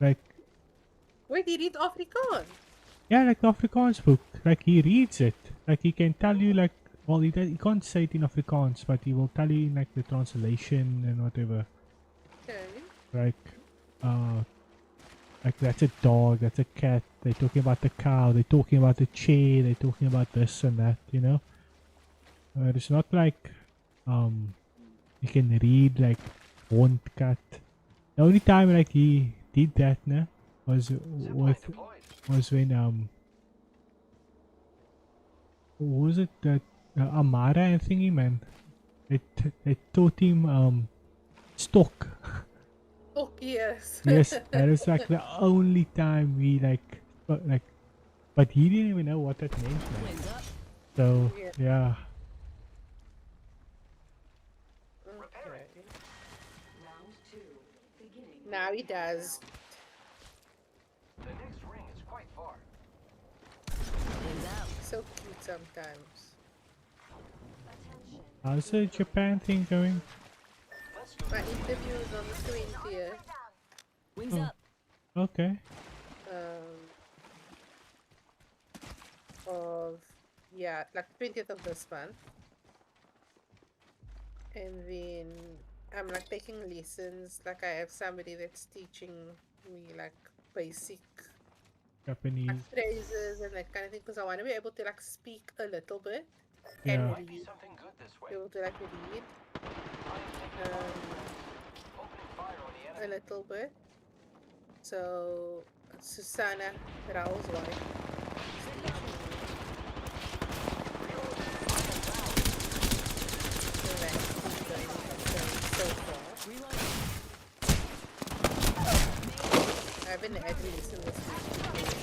Speaker 1: like
Speaker 9: Wait, he read Afrikaans?
Speaker 1: yeah, like the Afrikaans book, like he reads it. Like he can tell you like well he can't say it in Afrikaans, but he will tell you in like the translation and whatever.
Speaker 9: Okay.
Speaker 1: Like uh like that's a dog, that's a cat, they're talking about the cow, they're talking about the chair, they're talking about this and that, you know? It's not like um you can read like Hond cat. The only time like he did that was
Speaker 7: Zipline
Speaker 1: with
Speaker 7: deployed.
Speaker 1: was when what was it that Amara and thingy man it taught him stock.
Speaker 9: Oh, yes.
Speaker 1: Yes, that is like the only time we like but he didn't even know what that meant, man.
Speaker 3: Wings up.
Speaker 1: So
Speaker 9: Yeah.
Speaker 1: yeah.
Speaker 7: Repairing.
Speaker 9: Okay.
Speaker 3: Round two. Beginning.
Speaker 9: Now he does.
Speaker 7: The next ring is quite far.
Speaker 3: Wings out.
Speaker 9: So cute sometimes.
Speaker 1: How's the Japan thing going?
Speaker 7: Let's go.
Speaker 9: My interview is on the 20th.
Speaker 3: Wings
Speaker 1: Oh.
Speaker 3: up.
Speaker 1: Okay.
Speaker 9: Of yeah, like 20th of this month. And then I'm like taking lessons. Like I have somebody that's teaching me like basic
Speaker 1: Japanese.
Speaker 9: like phrases and that kind of thing because I want to be able to like speak a little bit and
Speaker 1: Yeah.
Speaker 7: Might be
Speaker 9: read.
Speaker 7: something good this
Speaker 9: Be
Speaker 7: way.
Speaker 9: able to like read
Speaker 7: I am taking opening fire on the
Speaker 9: a
Speaker 7: enemy.
Speaker 9: little bit. So Susanna Rao's wife is teaching me. So that's going so far. I haven't had to listen this week because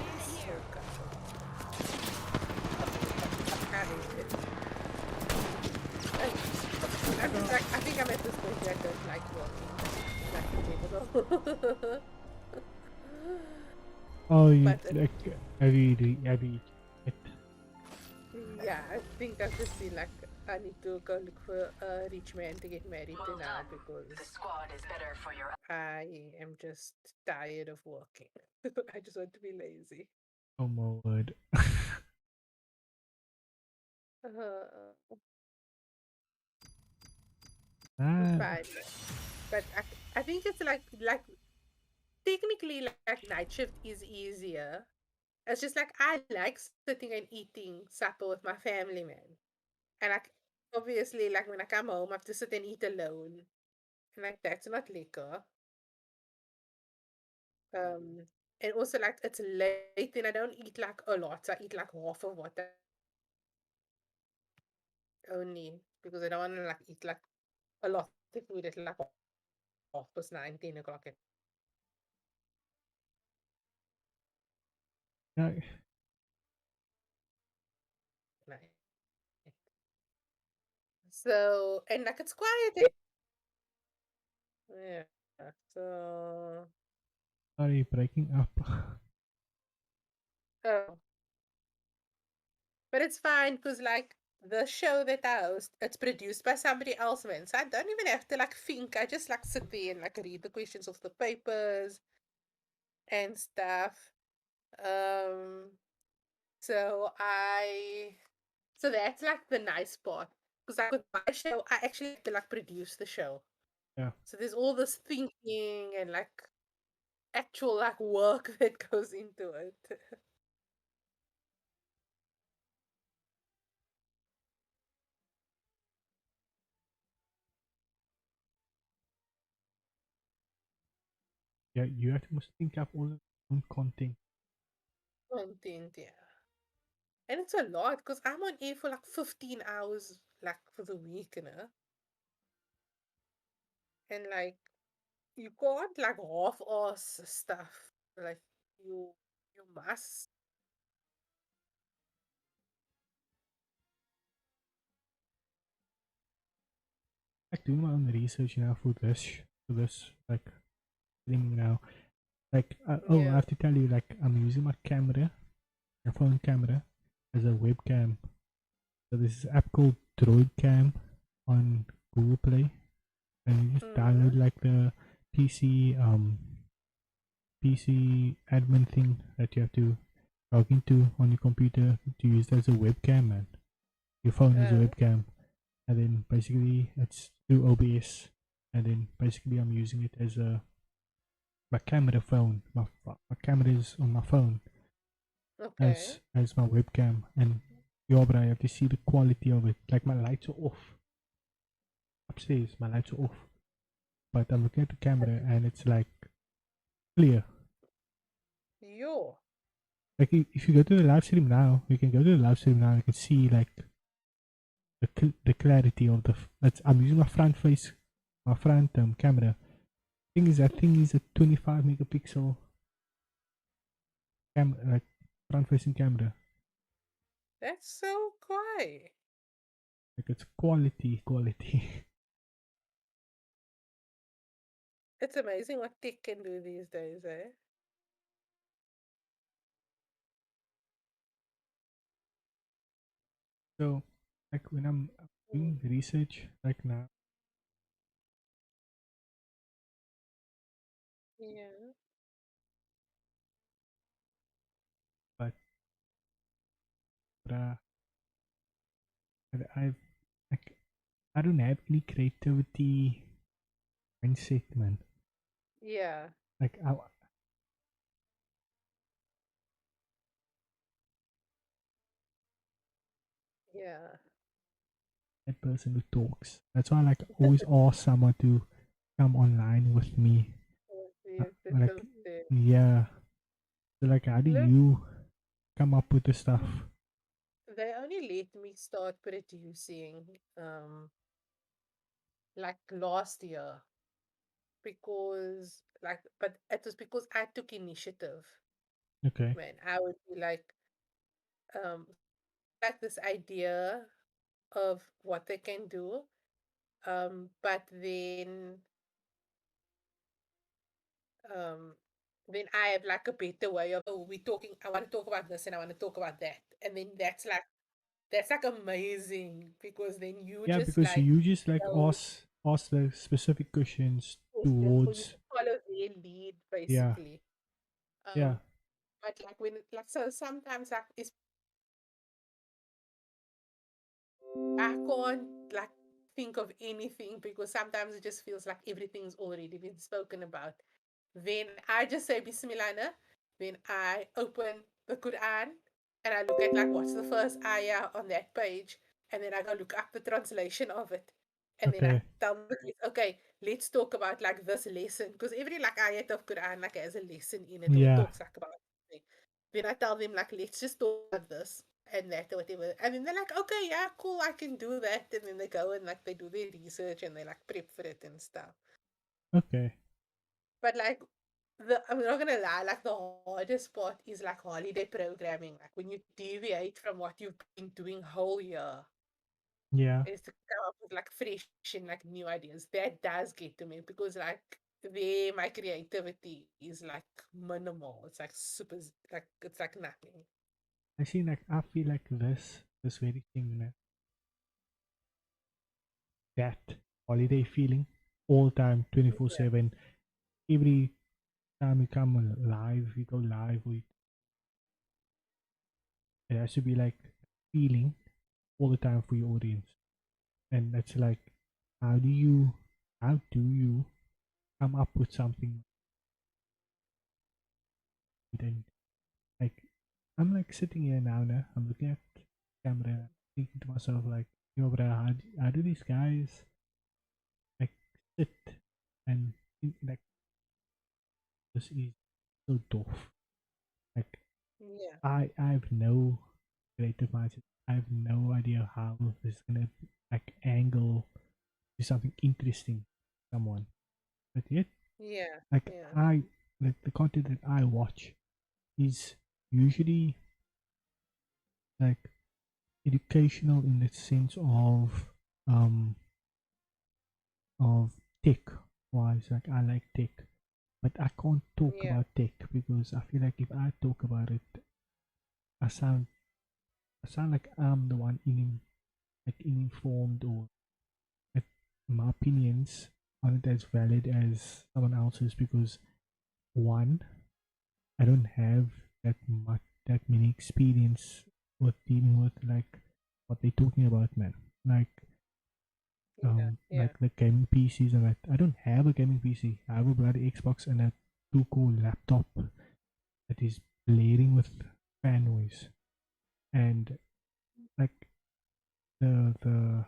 Speaker 9: I'm so gutted. I hate it. I'm just like, I think I'm at this point where I don't like working. Like in general.
Speaker 1: Oh, you
Speaker 9: But
Speaker 1: like have you it?
Speaker 9: yeah, I think I've just been like, I need to go look for a rich man to get married to
Speaker 2: Well
Speaker 9: now
Speaker 2: done.
Speaker 9: because
Speaker 2: The squad is better for your.
Speaker 9: I am just tired of working. I just want to be lazy.
Speaker 1: Oh my word.
Speaker 9: Uh,
Speaker 1: Ah,
Speaker 9: but I think it's like technically like night shift is easier It's just like I like sitting and eating supper with my family, man. And like obviously, like when I come home, I have to sit and eat alone. And like that's not liquor. Um, and also like it's late and I don't eat like a lot. So I eat like half of what I only because I don't want to like eat like a lot of food at like 9, 10 o'clock at
Speaker 1: Yeah,
Speaker 9: night. So and like it's quiet. Yeah. So
Speaker 1: sorry, breaking up.
Speaker 9: oh, but it's fine because like the show that I host, it's produced by somebody else, man. So I don't even have to like think. I just like sit there and like read the questions of the papers and stuff. Um, so I, so that's like the nice part because like with my show, I actually have to like produce the show.
Speaker 1: Yeah,
Speaker 9: So there's all this thinking and like actual like work that goes into it.
Speaker 1: yeah, you have to must think up all the own content.
Speaker 9: Content, yeah. And it's a lot because I'm on air for like 15 hours, like for the week, you know? And like, you can't like half ass stuff. Like, you, you must.
Speaker 1: Like doing my own research, for this, like thing now. Like, oh, I
Speaker 9: Yeah.
Speaker 1: have to tell you, like, I'm using my camera, my phone camera, as a webcam. So this is an app called Droid Cam on Google Play, and you just download
Speaker 9: Mm-hmm.
Speaker 1: like the PC PC admin thing that you have to log into on your computer to use it as a webcam, and your phone is a
Speaker 9: Uh,
Speaker 1: webcam, and then basically it's through OBS, and then basically I'm using it as a my camera phone. My camera is on my phone
Speaker 9: okay.
Speaker 1: as my webcam, and yo, but I have to see the quality of it. Like my lights are off upstairs, my lights are off, but I'm looking at the camera and it's like clear.
Speaker 9: Yo.
Speaker 1: Like if you go to the live stream now, you can go to the live stream now. You can see like the clarity of I'm using my front face, my front camera. Thing is a 25 megapixel camera, like front facing camera.
Speaker 9: That's so quiet.
Speaker 1: Like it's quality.
Speaker 9: It's amazing what tech can do these days, eh?
Speaker 1: So like when I'm
Speaker 9: Mm.
Speaker 1: doing research like now,
Speaker 9: Yeah.
Speaker 1: but uh, I've like I don't have any creativity mindset, man.
Speaker 9: Yeah.
Speaker 1: Like
Speaker 9: Yeah.
Speaker 1: that person who talks. That's why I like always ask someone to come online with me.
Speaker 9: Yes, that's
Speaker 1: Like
Speaker 9: so sad.
Speaker 1: yeah. So like how do
Speaker 9: Look,
Speaker 1: you come up with the stuff?
Speaker 9: they only let me start producing like last year because like but it was because I took initiative.
Speaker 1: Okay.
Speaker 9: Man, I would be um like this idea of what they can do. But um then I have like a better way of oh we talking I want to talk about this and I want to talk about that. And then that's like amazing because then you
Speaker 1: Yeah,
Speaker 9: just
Speaker 1: because
Speaker 9: like
Speaker 1: you just like
Speaker 9: know
Speaker 1: ask the specific questions
Speaker 9: questions or you
Speaker 1: towards
Speaker 9: just follow their lead
Speaker 1: yeah,
Speaker 9: basically.
Speaker 1: yeah,
Speaker 9: Um but like when like so sometimes like it's I can't like think of anything because sometimes it just feels like everything's already been spoken about. Then I just say Bismillah, then I open the Quran and I look at like what's the first ayah on that page, and then I go look up the translation of it, and then I
Speaker 1: Okay.
Speaker 9: tell the kids, okay, let's talk about like this lesson because every like ayat of Quran like has a lesson in it or
Speaker 1: Yeah.
Speaker 9: talks like about something. Then I tell them like let's just talk about this and that or whatever, and then they're like, okay, yeah, cool, I can do that, and then they go and like they do their research and they like prep for it and stuff.
Speaker 1: Okay.
Speaker 9: But like I'm not gonna lie, like the hardest part is like holiday programming. Like when you deviate from what you've been doing whole year,
Speaker 1: Yeah.
Speaker 9: is to come up with like fresh and like new ideas. That does get to me because like there my creativity is like minimal. It's like super like it's like nothing.
Speaker 1: I see. Like I feel like this very thing, that holiday feeling, all time,
Speaker 9: Yeah.
Speaker 1: 24/7. Every time we come live, we go live. It has to be like feeling all the time for your audience, and that's like, how do you, how do you come up with something? Then like, I'm like sitting here now. I'm looking at the camera, thinking to myself like, bro, how do these guys like sit and think like this is so tough? Like
Speaker 9: Yeah.
Speaker 1: I have no creative mindset. I have no idea how this is gonna like angle to something interesting to someone. But yet,
Speaker 9: Yeah.
Speaker 1: like
Speaker 9: Yeah.
Speaker 1: I like the content that I watch is usually like educational in the sense um of tech wise. Like I like tech, but I can't talk
Speaker 9: Yeah.
Speaker 1: about tech because I feel like if I talk about it, I sound I sound like I'm the one like uninformed, or like my opinions aren't as valid as someone else's because one, I don't have that many experience with dealing with like what they're talking about, man.
Speaker 9: Yeah. Yeah.
Speaker 1: Like the gaming PCs and that. I don't have a gaming PC. I have a bloody Xbox and a too cool laptop that is blaring with fan noise. And like the the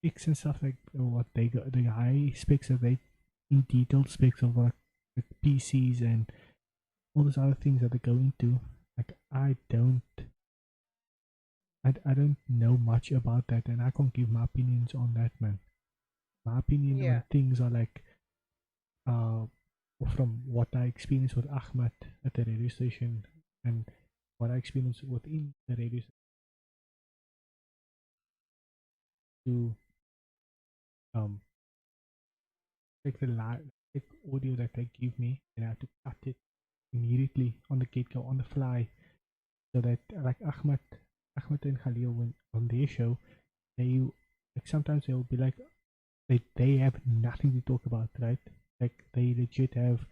Speaker 1: specs and stuff, like what they got, the high specs that they in detailed specs of like PCs and all those other things that they go into. Like I don't know much about that, and I can't give my opinions on that, man. My opinion
Speaker 9: Yeah.
Speaker 1: on things are like uh from what I experienced with Ahmed at the radio station and what I experienced within the radio station to um take the take audio that they give me and I have to cut it immediately on the get go on the fly, so that like Ahmed and Khalil, when on their show, they like sometimes they'll be like they have nothing to talk about, right? Like they legit have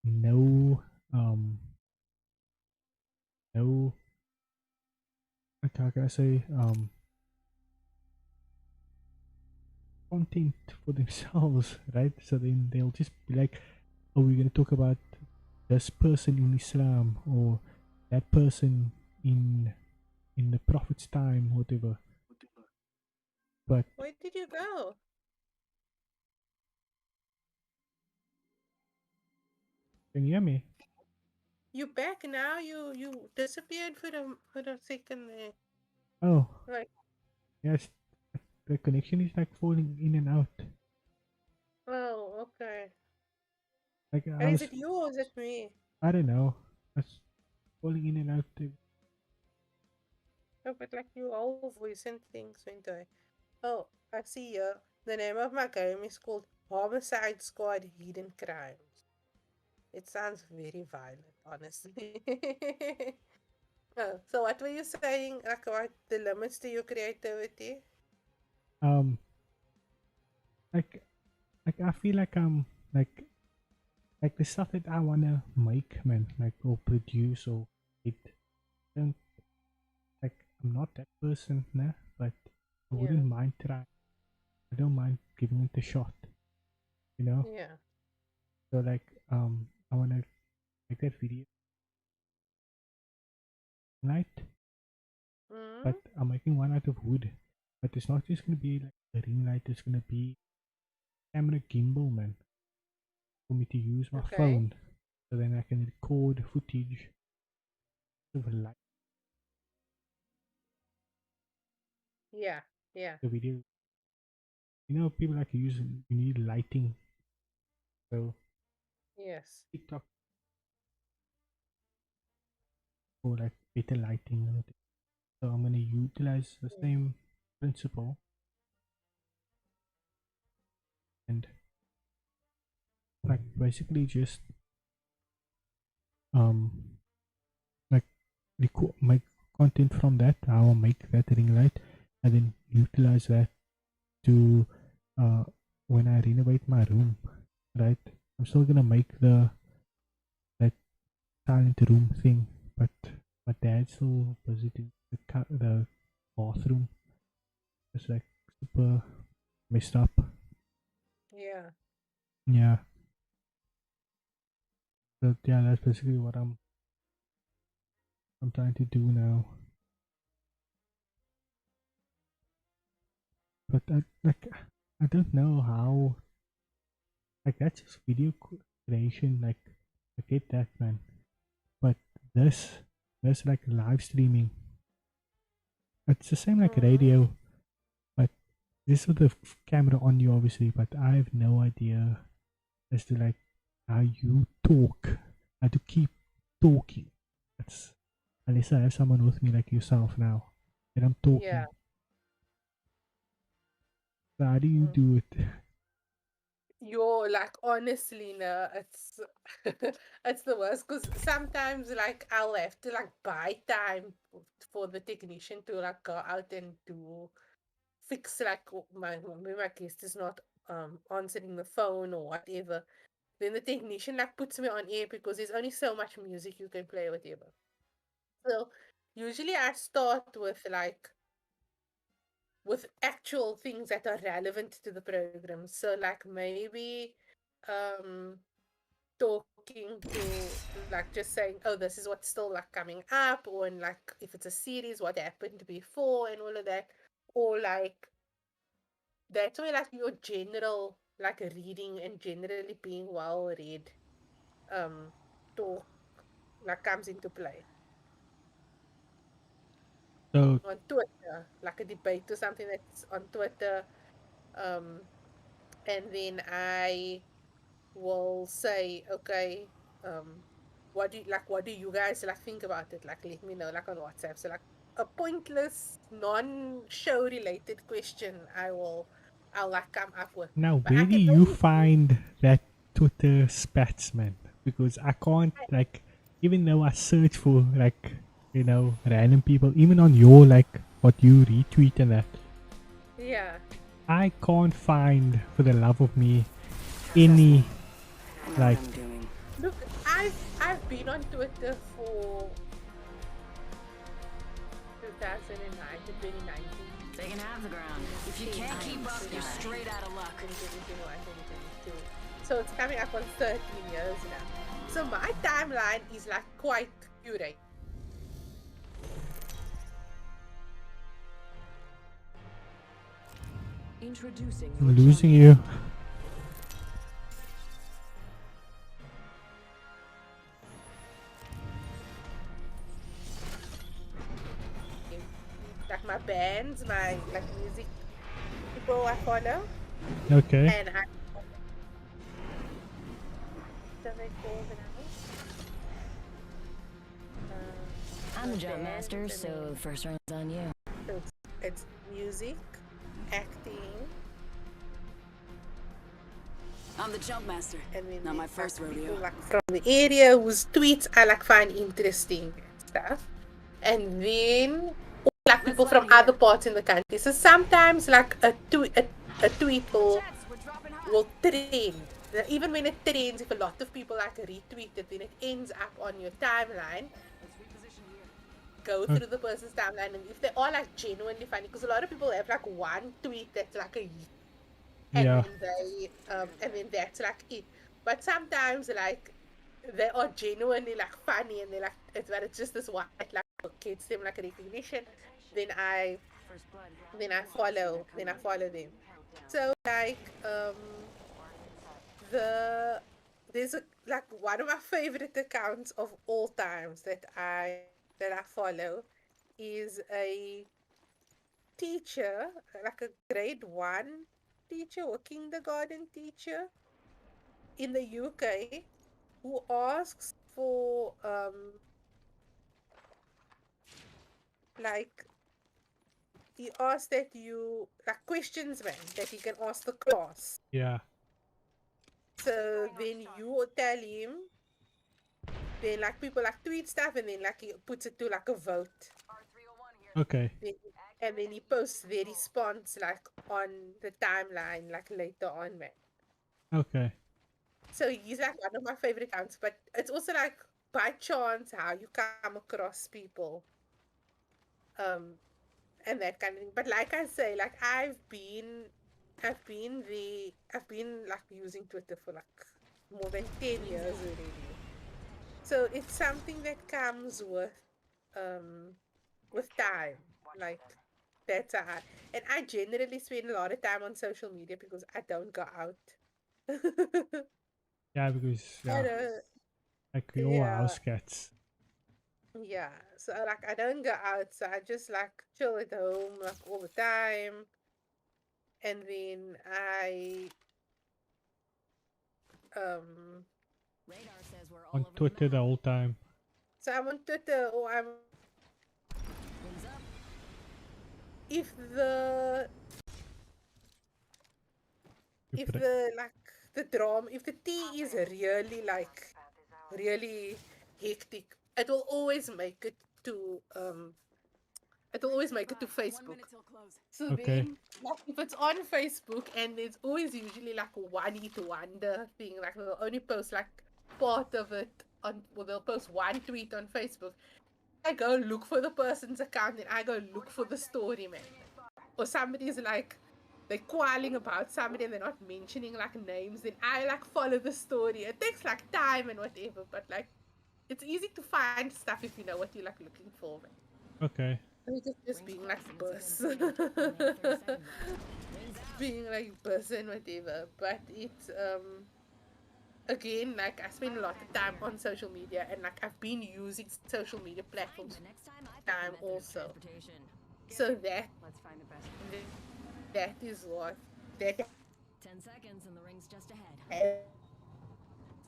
Speaker 1: no no, like how can I say, content for themselves, right? So then they'll just be like, oh, we're gonna talk about this person in Islam or that person in the Prophet's time, whatever. But
Speaker 9: Where did you go?
Speaker 1: can you hear me?
Speaker 9: You back now? You disappeared for a second there.
Speaker 1: Oh,
Speaker 9: Like,
Speaker 1: yes, the connection is like falling in and out.
Speaker 9: oh, okay.
Speaker 1: Like
Speaker 9: And
Speaker 1: I
Speaker 9: is
Speaker 1: was,
Speaker 9: it you or is it me?
Speaker 1: I don't know, I was falling in and out.
Speaker 9: Oh, but like your whole voice and things went away. Oh, I see here. The name of my game is called Homicide Squad Hidden Crimes. It sounds very violent, honestly. Oh, so what were you saying like about the limits to your creativity?
Speaker 1: Um, like I feel like like the stuff that I wanna make, man, like or produce or it don't like I'm not that person, nah, but I
Speaker 9: Yeah,
Speaker 1: wouldn't mind trying. I don't mind giving it a shot, you know.
Speaker 9: yeah,
Speaker 1: So like I wanna make that video. light,
Speaker 9: Mm?
Speaker 1: but I'm making one out of wood. But it's not just gonna be like a ring light. It's gonna be camera gimbal, man, for me to use my
Speaker 9: Okay.
Speaker 1: phone, so then I can record footage of a light,
Speaker 9: Yeah. Yeah.
Speaker 1: the video. You know, people like use you need lighting, so
Speaker 9: Yes.
Speaker 1: TikTok for like better lighting. And everything. So I'm gonna utilize the
Speaker 9: Mm.
Speaker 1: same principle and like basically just um like record make content from that. How I make that ring light, and then utilize that to uh when I renovate my room. Right, I'm still gonna make the that silent room thing, but my dad's still visiting the bathroom. It's like super messed up.
Speaker 9: Yeah.
Speaker 1: Yeah. So yeah, that's basically what I'm trying to do now. But I don't know how, like that's just video creation. Like I get that, man. But this this like live streaming. It's the same like
Speaker 9: Mm.
Speaker 1: radio, but this with the camera on you obviously. But I have no idea as to like how you talk, how to keep talking. That's unless I have someone with me like yourself now, and I'm
Speaker 9: Yeah.
Speaker 1: talking. So how do you
Speaker 9: Mm.
Speaker 1: do it?
Speaker 9: Yo, like honestly, no, it's it's the worst because sometimes like I'll have to like buy time for the technician to like go out and do fix like maybe my guest is not answering the phone or whatever. Then the technician like puts me on air because there's only so much music you can play whatever. So usually I start with actual things that are relevant to the program. So like maybe um talking to like just saying, oh, this is what's still like coming up, or in, like if it's a series, what happened before and all of that. Or like that's where like your general like reading and generally being well read um talk like comes into play.
Speaker 1: So
Speaker 9: On Twitter, like a debate or something that's on Twitter. Um and then I will say, okay, what do you guys like think about it? Like let me know like on WhatsApp. So like a pointless, non-show related question I'll like come up with.
Speaker 1: now,
Speaker 9: But I
Speaker 1: where do
Speaker 9: can
Speaker 1: you
Speaker 9: only do
Speaker 1: find that Twitter spats, man? Because I can't like, even though I search for like, random people, even on your like what you retweet and that,
Speaker 9: yeah.
Speaker 1: I can't find for the love of me any like.
Speaker 9: Look, I've been on Twitter for 2009 to 2019.
Speaker 3: They can have the ground. If you can't keep up, you're straight out of luck.
Speaker 9: 2021, 2022. So it's coming up on 13 years now. So my timeline is like quite curated.
Speaker 8: Introducing
Speaker 1: I'm losing you.
Speaker 9: Like my bands, my like music people I follow,
Speaker 1: Okay.
Speaker 9: and I what do they call it now?
Speaker 5: I'm the
Speaker 9: My
Speaker 5: jump
Speaker 9: bands,
Speaker 5: master,
Speaker 9: and
Speaker 5: so
Speaker 9: then
Speaker 5: the first round's on you.
Speaker 9: so it's music, acting,
Speaker 2: I'm the jump master.
Speaker 9: and then
Speaker 2: Not my
Speaker 9: there's,
Speaker 2: first
Speaker 9: like, people
Speaker 2: rodeo.
Speaker 9: like from the area whose tweets I like find interesting and stuff, and then like people from other parts in the country. So sometimes like a tweet will trend. Even when it trends, if a lot of people like retweet it, then it ends up on your timeline. Go through the person's timeline, and if they are like genuinely funny, because a lot of people have like one tweet that's like a hit, and
Speaker 1: Yeah.
Speaker 9: then and then that's like it. But sometimes like they are genuinely like funny, and they're like it's just this one that like gets them like a recognition, then I follow them. So like the there's a like one of my favorite accounts of all times that I follow is a teacher, like a grade one teacher or kindergarten teacher in the UK who asks for like he asks that you like questions, man, that he can ask the class.
Speaker 1: Yeah.
Speaker 9: So then you tell him, then like people like tweet stuff and then like he puts it to like a vote.
Speaker 1: Okay.
Speaker 9: Then, and then he posts their response like on the timeline like later on, man.
Speaker 1: Okay.
Speaker 9: So he's like one of my favorite accounts, but it's also like by chance how you come across people. Um and that kind of thing. But like I say, like I've been like using Twitter for like more than 10 years already. So it's something that comes um with time. Like that's and I generally spend a lot of time on social media because I don't go out.
Speaker 1: Yeah, because
Speaker 9: I
Speaker 1: yeah,
Speaker 9: don't,
Speaker 1: like we all
Speaker 9: yeah,
Speaker 1: house cats.
Speaker 9: yeah. So like I don't go out, so I just like chill at home like all the time. And then um
Speaker 3: Radar says we're all
Speaker 1: On
Speaker 3: over the
Speaker 1: Twitter the
Speaker 3: map.
Speaker 1: whole time.
Speaker 9: so I'm on Twitter or I'm
Speaker 3: Wings up.
Speaker 9: if the
Speaker 1: You
Speaker 9: if
Speaker 1: put it.
Speaker 9: the like the drama if the tea is really like really hectic, it will always make it to Facebook. So
Speaker 1: Okay.
Speaker 9: then, like, if it's on Facebook and it's always usually like a one hit wonder thing, like they'll only post like part of it on, well, they'll post one tweet on Facebook. I go look for the person's account and I go look for the story, man. Or somebody's like, they're quarreling about somebody and they're not mentioning like names, then I like follow the story. It takes like time and whatever, but like, it's easy to find stuff if you know what you're like looking for, man.
Speaker 1: Okay.
Speaker 9: Just being like bus. Being like bus and whatever. But it's again like I spend a lot of time on social media and like I've been using social media platforms
Speaker 3: The next time I pick the
Speaker 9: time
Speaker 3: method of
Speaker 9: also.
Speaker 3: transportation.
Speaker 9: So that
Speaker 2: Let's find the best.
Speaker 9: that is what that
Speaker 3: 10 seconds and the ring's just ahead.
Speaker 9: has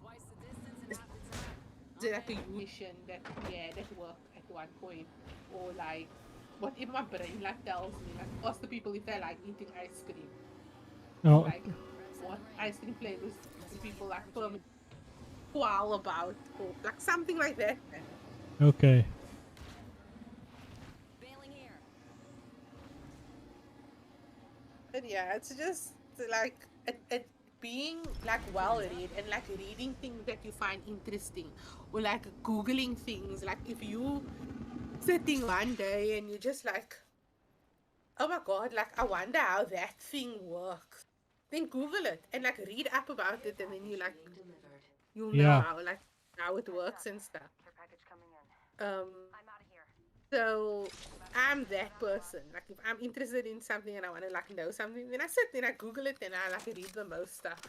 Speaker 3: Twice the distance and half the time.
Speaker 9: like a mission that that work at one point. Or like whatever my brain like tells me, like ask the people if they like eating ice cream.
Speaker 1: Oh,
Speaker 9: Like what ice cream flavors do people like qual about or like something like that.
Speaker 1: okay.
Speaker 3: Bailing here.
Speaker 9: But yeah, it's just like it being like well read and like reading things that you find interesting or like googling things. Like if you sitting one day and you're just like, oh my god, like I wonder how that thing works. Then Google it and like read up about it and then you like you'll know
Speaker 1: Yeah.
Speaker 9: how it works and stuff.
Speaker 2: Care package coming in.
Speaker 9: Um
Speaker 2: I'm out of here.
Speaker 9: So I'm that person. Like if I'm interested in something and I want to like know something, then I sit and I Google it and I like read the most stuff.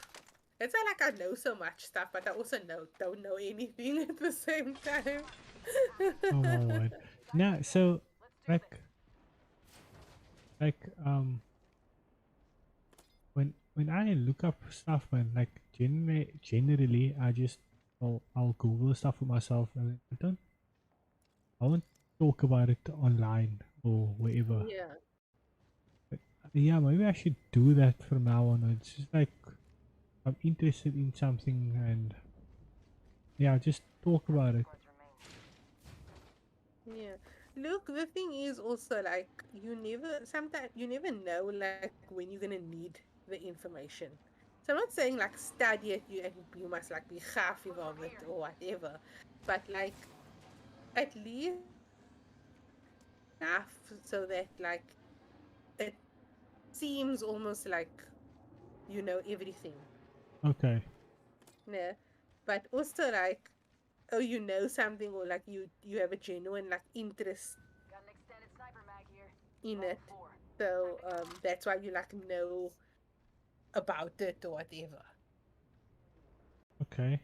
Speaker 9: It's not like I know so much stuff, but I also don't know anything at the same time.
Speaker 1: Oh my word. Now, so like like when I look up stuff, man, like generally I just I'll Google stuff for myself and I won't talk about it online or wherever.
Speaker 9: Yeah.
Speaker 1: But yeah, maybe I should do that from now on. It's just like I'm interested in something and yeah, just talk about it.
Speaker 9: Yeah. Look, the thing is also like sometimes you never know like when you're gonna need the information. So I'm not saying like study it you and you must like be half of it or whatever. But like at least enough so that like it seems almost like you know everything.
Speaker 1: Okay.
Speaker 9: Yeah. But also like or you know something, or like you have a genuine like interest
Speaker 2: Got an extended sniper mag here.
Speaker 9: in
Speaker 2: Level
Speaker 9: it.
Speaker 2: 4.
Speaker 9: So that's why you like know about it or whatever.
Speaker 1: Okay.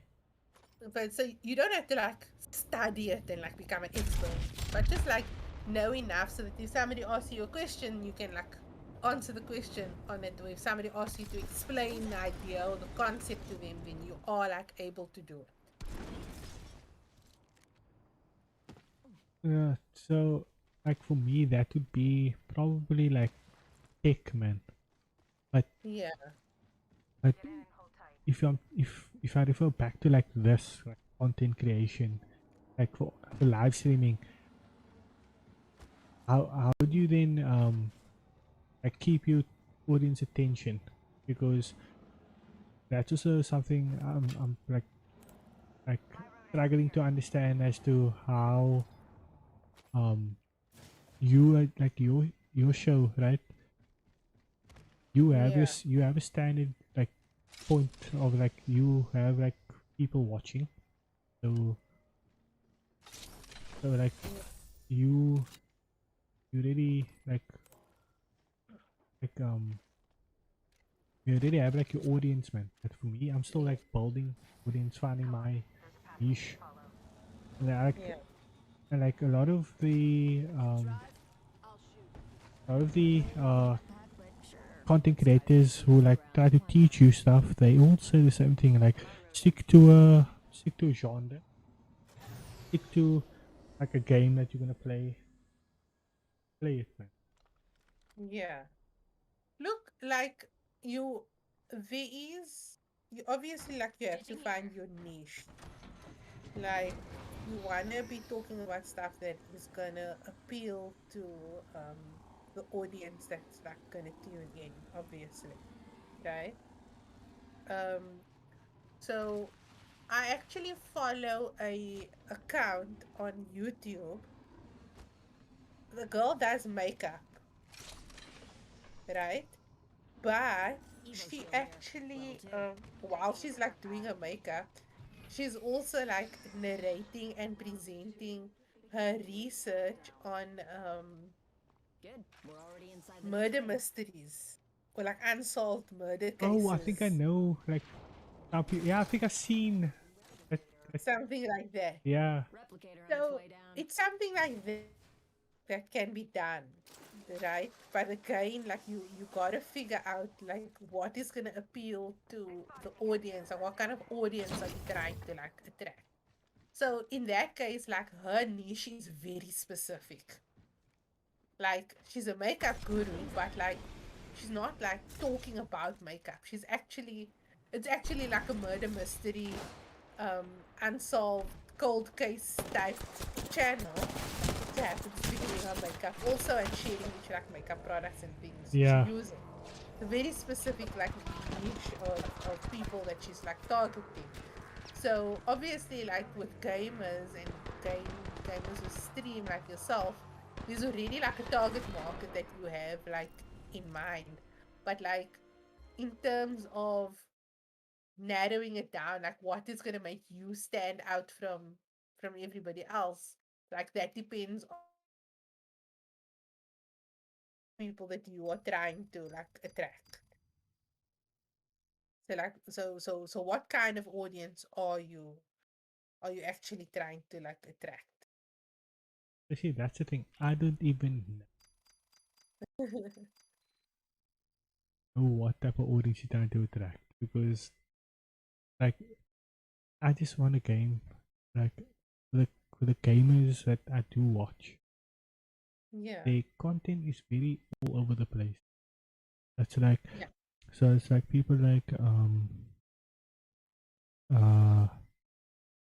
Speaker 9: But so you don't have to like study it and like become an expert, but just like know enough so that if somebody asks you a question, you can like answer the question on it. Or if somebody asks you to explain the idea or the concept to them, then you are like able to do it.
Speaker 1: Yeah. So, like for me, that would be probably like tech, man. But
Speaker 9: Yeah,
Speaker 1: but if I refer back to like this like content creation, like for live streaming, how do you then like keep your audience attention? Because that's also something I'm like struggling to understand as to how um you like your show, right?
Speaker 9: yeah,
Speaker 1: You have a standard like point of like you have like people watching, so like you you really like you really have like your audience, man. But for me, I'm still
Speaker 9: yeah,
Speaker 1: like building audience, finding my niche, and
Speaker 9: yeah,
Speaker 1: like a lot of the content creators who like try to teach you stuff, they all say the same thing, like stick to a genre, stick to like a game that you're gonna play it, man.
Speaker 9: yeah. Look, like you, there is you obviously like you have to find your niche. Like you wanna be talking about stuff that is gonna appeal to the audience that's like gonna tune in, obviously, right? Um, so I actually follow a account on YouTube. The girl does makeup, right? But she actually, while she's like doing her makeup, she's also like narrating and presenting her research on
Speaker 3: Good. We're already inside the next
Speaker 9: murder
Speaker 3: ring.
Speaker 9: mysteries or like unsolved murder
Speaker 1: Oh, I think I
Speaker 9: cases,
Speaker 1: know. Like, yeah, I think I've seen that. that
Speaker 9: something like that.
Speaker 1: yeah,
Speaker 3: Replicator on its
Speaker 9: So
Speaker 3: way down.
Speaker 9: it's something like that can be done, right? But again, like you gotta figure out like what is gonna appeal to the audience and what kind of audience are you trying to like attract. So in that case, like her niche is very specific. Like she's a makeup guru, but like she's not like talking about makeup. It's actually like a murder mystery, unsolved cold case type channel. She happens to be doing her makeup also and sharing which like makeup products and things she
Speaker 1: yeah.
Speaker 9: uses. A very specific like niche of people that she's like targeting. So obviously like with gamers and gamers who stream like yourself, there's already like a target market that you have like in mind. But like in terms of narrowing it down, like what is gonna make you stand out from everybody else, like that depends people that you are trying to like attract. So like so what kind of audience are you actually trying to like attract?
Speaker 1: You see, that's the thing. I don't even know what type of audience you're trying to attract because, like, I just want a game. Like, the the gamers that I do watch,
Speaker 9: Yeah.
Speaker 1: their content is very all over the place. That's like,
Speaker 9: Yeah.
Speaker 1: so it's like people like uh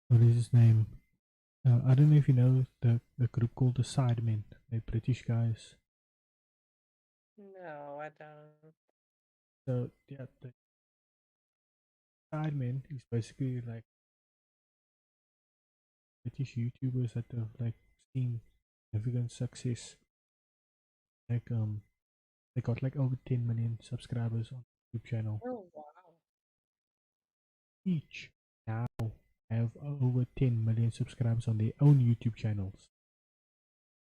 Speaker 1: what is his name? I don't know if you know the group called the Sidemen. They're British guys.
Speaker 9: No, I don't.
Speaker 1: So yeah, the Sidemen is basically like British YouTubers that have like seen significant success. Like they got like over 10 million subscribers on YouTube channel
Speaker 9: Oh wow.
Speaker 1: each now, have over 10 million subscribers on their own YouTube channels.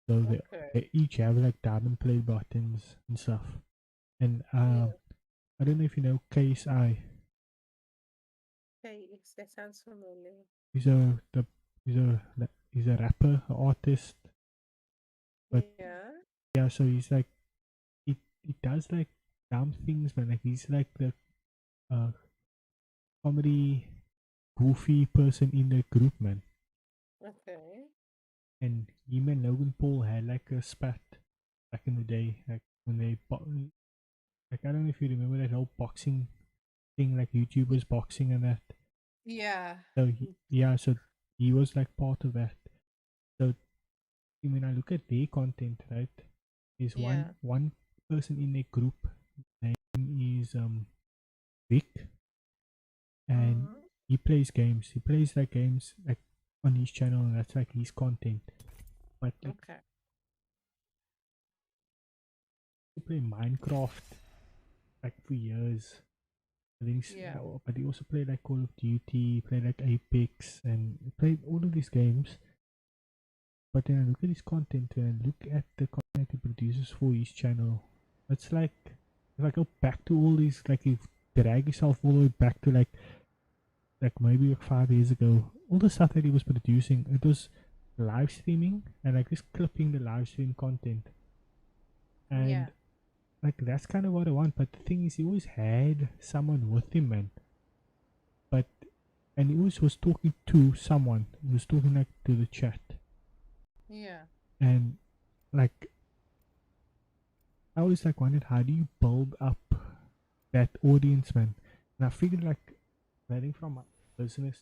Speaker 1: So they each have like diamond play buttons and stuff. And I don't know if you know KSI.
Speaker 9: Okay, yes, that sounds familiar.
Speaker 1: He's a rapper, artist. But
Speaker 9: Yeah.
Speaker 1: yeah, so he's like he does like dumb things, man. Like he's like the uh comedy goofy person in the group, man.
Speaker 9: Okay.
Speaker 1: And him and Logan Paul had like a spat back in the day, like when like I don't know if you remember that whole boxing thing, like YouTubers boxing and that.
Speaker 9: Yeah.
Speaker 1: So so he was like part of that. So when I look at their content, right, is
Speaker 9: Yeah.
Speaker 1: one person in a group. Name is Vic, and
Speaker 9: Mhm.
Speaker 1: he plays games. He plays like games like on his channel, and that's like his content. But like
Speaker 9: Okay.
Speaker 1: he play Minecraft like for years. And then
Speaker 9: Yeah.
Speaker 1: but he also played like Call of Duty, played like Apex, and played all of these games. But then I look at his content and I look at the content he produces for his channel. It's like if I go back to all these, like you drag yourself all the way back to like maybe like 5 years ago, all the stuff that he was producing, it was live streaming and like just clipping the live stream content.
Speaker 9: Yeah.
Speaker 1: And like that's kind of what I want. But the thing is, he always had someone with him, man. But and he always was talking to someone. He was talking like to the chat.
Speaker 9: Yeah.
Speaker 1: And like I always like wondered, how do you build up that audience, man? And I figured like learning from my business,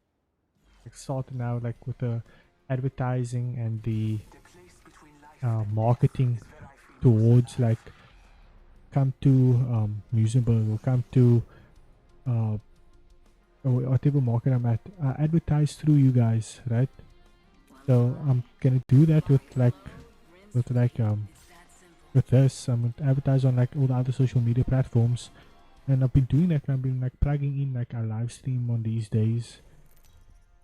Speaker 1: like starting now like with the advertising and the marketing towards like come to Musenberg or come to or whatever market I'm at, advertise through you guys, right? So I'm gonna do that with this. I'm gonna advertise on like all the other social media platforms, and I've been doing that. I've been like plugging in like a live stream on these days.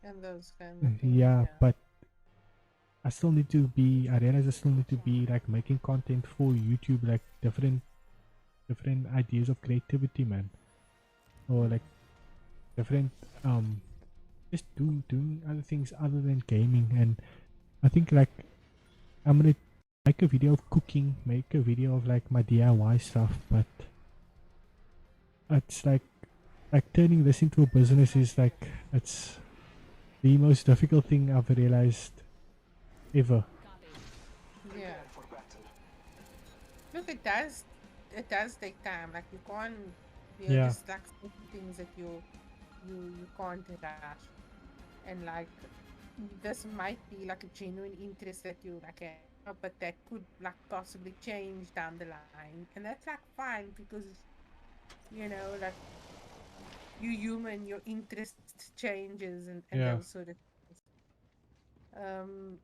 Speaker 9: And those kind of things.
Speaker 1: Yeah, but I still need to be. I realize I still need to be like making content for YouTube, like different ideas of creativity, man, or like different just doing other things other than gaming. And I think like I'm gonna make a video of cooking, make a video of like my DIY stuff, but it's like turning this into a business is like it's the most difficult thing I've realized ever.
Speaker 9: Yeah. Look, it does take time. Like you can't,
Speaker 1: Yeah.
Speaker 9: just like certain things that you can't rush. And like this might be like a genuine interest that you like have, but that could like possibly change down the line, and that's like fine because like you human, your interest changes and
Speaker 1: Yeah.
Speaker 9: those sort of things. Um,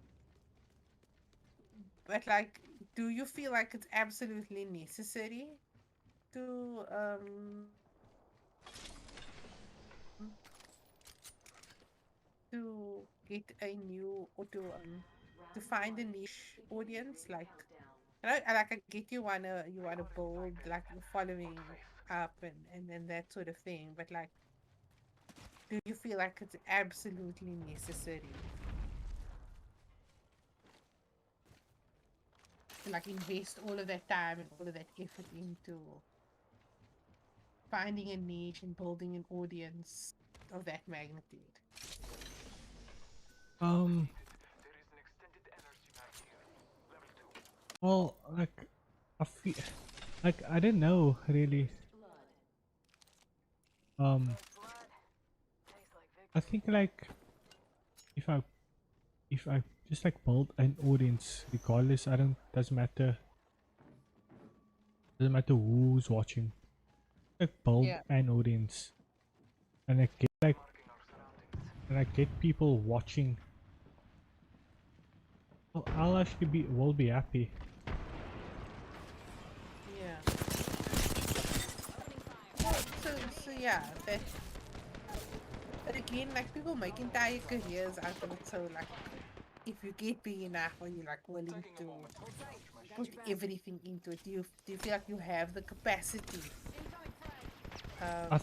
Speaker 9: but like, do you feel like it's absolutely necessary to get a new or to find a niche audience? Like I get you wanna build like your following up and that sort of thing, but like, do you feel like it's absolutely necessary to like invest all of that time and all of that effort into finding a niche and building an audience of that magnitude?
Speaker 1: Well, like I feel like I don't know really. I think like if I just like build an audience regardless, I don't doesn't matter who's watching. Like build
Speaker 9: Yeah.
Speaker 1: an audience and I get people watching. I'll actually will be happy.
Speaker 9: Yeah. Well, so yeah, that But again, like people make entire careers out of it. So like, if you get big enough, or you're like willing to put everything into it, do you feel like you have the capacity
Speaker 1: I,
Speaker 9: um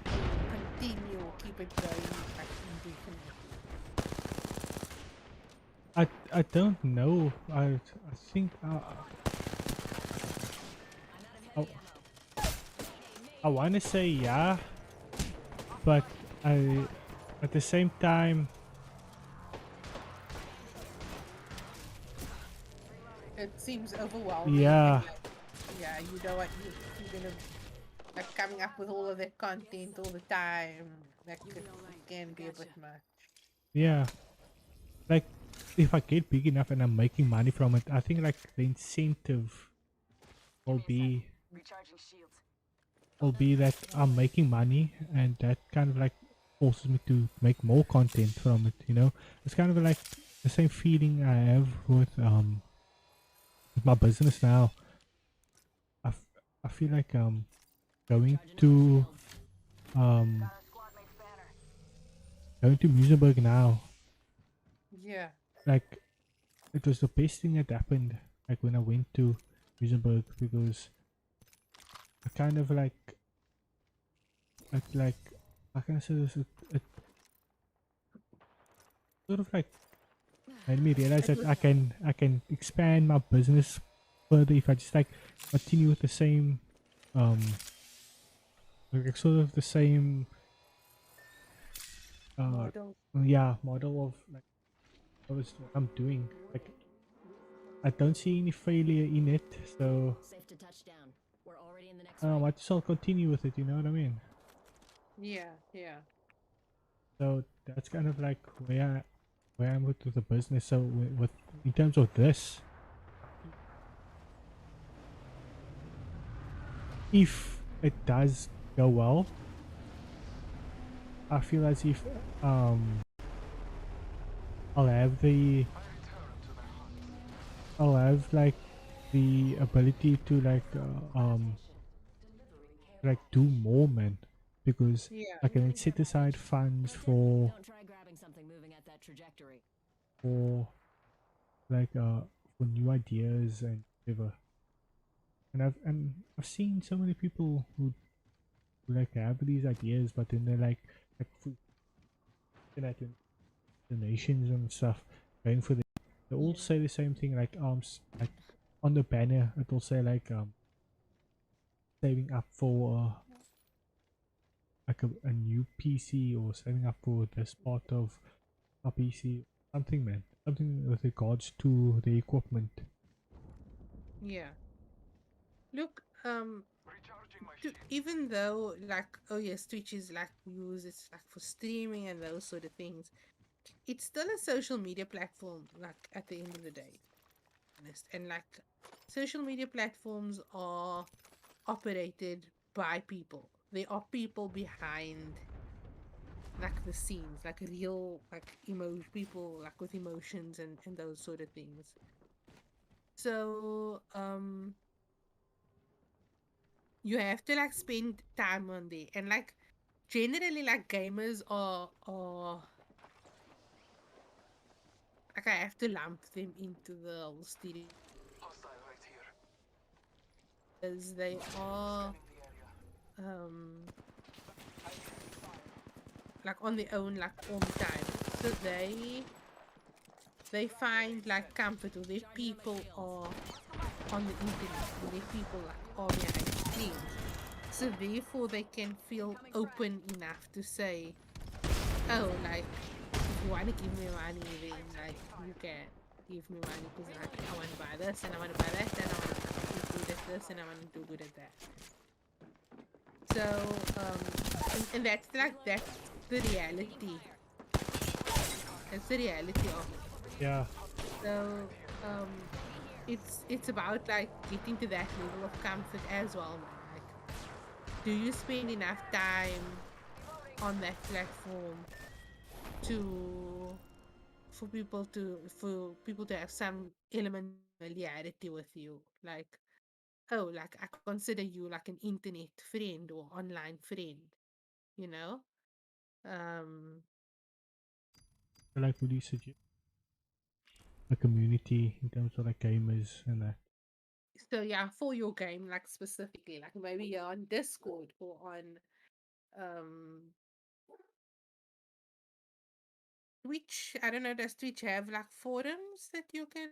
Speaker 9: to continue keep it going like indefinitely?
Speaker 1: I don't know. I think I, I want to say yeah, but I at the same time,
Speaker 9: It seems overwhelming and
Speaker 1: yeah,
Speaker 9: like yeah, you know what you you're gonna like coming up with all of that content all the time. Like it can be a bit much.
Speaker 1: yeah. Like if I get big enough and I'm making money from it, I think like the incentive
Speaker 2: Give
Speaker 1: will
Speaker 2: me a sec.
Speaker 1: be
Speaker 2: Recharging shields.
Speaker 1: that I'm making money, and that kind of like forces me to make more content from it. You know, it's kind of like the same feeling I have with my business now. I, f- I feel like going
Speaker 3: Recharging my
Speaker 1: to
Speaker 3: shields.
Speaker 1: um
Speaker 2: Got our squad mate's banner.
Speaker 1: going to Musenberg now.
Speaker 9: Yeah.
Speaker 1: Like it was the best thing that happened. Like when I went to Musenberg, because I kind of like how can I say this? It sort of like made me realize
Speaker 9: It
Speaker 1: that
Speaker 9: was
Speaker 1: I can expand my business further if I just like continue with the same um like sort of the same uh
Speaker 9: model.
Speaker 1: yeah model of like what I'm doing. Like I don't see any failure in it, so
Speaker 3: Safe to touch down. We're already in the next
Speaker 1: I
Speaker 3: ring.
Speaker 1: might just well continue with it. You know what I mean?
Speaker 9: Yeah, yeah.
Speaker 1: So that's kind of like where I'm with the business. So with in terms of this, if it does go well, I feel as if um I'll have the I'll have like the ability to do more, man, because
Speaker 9: Yeah.
Speaker 1: I can set aside funds for
Speaker 3: Don't try grabbing something moving at that trajectory.
Speaker 1: for like for new ideas and whatever. And I've seen so many people who like have these ideas, but then they're like for like donations and stuff going for the. They all
Speaker 9: Yeah.
Speaker 1: say the same thing, like like on the banner it will say like saving up for like a new PC, or saving up for this part of a PC, something, man, something with regards to the equipment.
Speaker 9: Yeah. Look,
Speaker 6: Recharging my shields.
Speaker 9: even though like oh yes, Twitch is like we use it's like for streaming and those sort of things, it's still a social media platform. Like at the end of the day, honest, and like social media platforms are operated by people. There are people behind like the scenes, like real like people like with emotions and those sort of things. So you have to like spend time on there and like generally like gamers are like I have to lump them into the whole stereotype
Speaker 6: Hostile right here.
Speaker 9: because they are
Speaker 6: Scanning the area.
Speaker 9: um like on their own like all the time. So they find like comfort or their
Speaker 3: Charging on my
Speaker 9: people
Speaker 3: shields.
Speaker 9: are on the internet or their people like are behind screens. So therefore they can feel open enough to say, oh, like if you want to give me money, then like you can give me money because like I want to buy this and I want to buy that and I want to do good at this and I want to do good at that. So and that's the reality. That's the reality of it.
Speaker 1: Yeah,
Speaker 9: So it's about like getting to that level of comfort as well, man. Like, do you spend enough time on that platform to for people to have some element of familiarity with you? Like, oh, like I consider you like an internet friend or online friend, you know? Um,
Speaker 1: So, like, would you suggest a community in terms of like gamers and that?
Speaker 9: so yeah, for your game, like specifically, like maybe you're on Discord or on um Twitch. I don't know, does Twitch have like forums that you can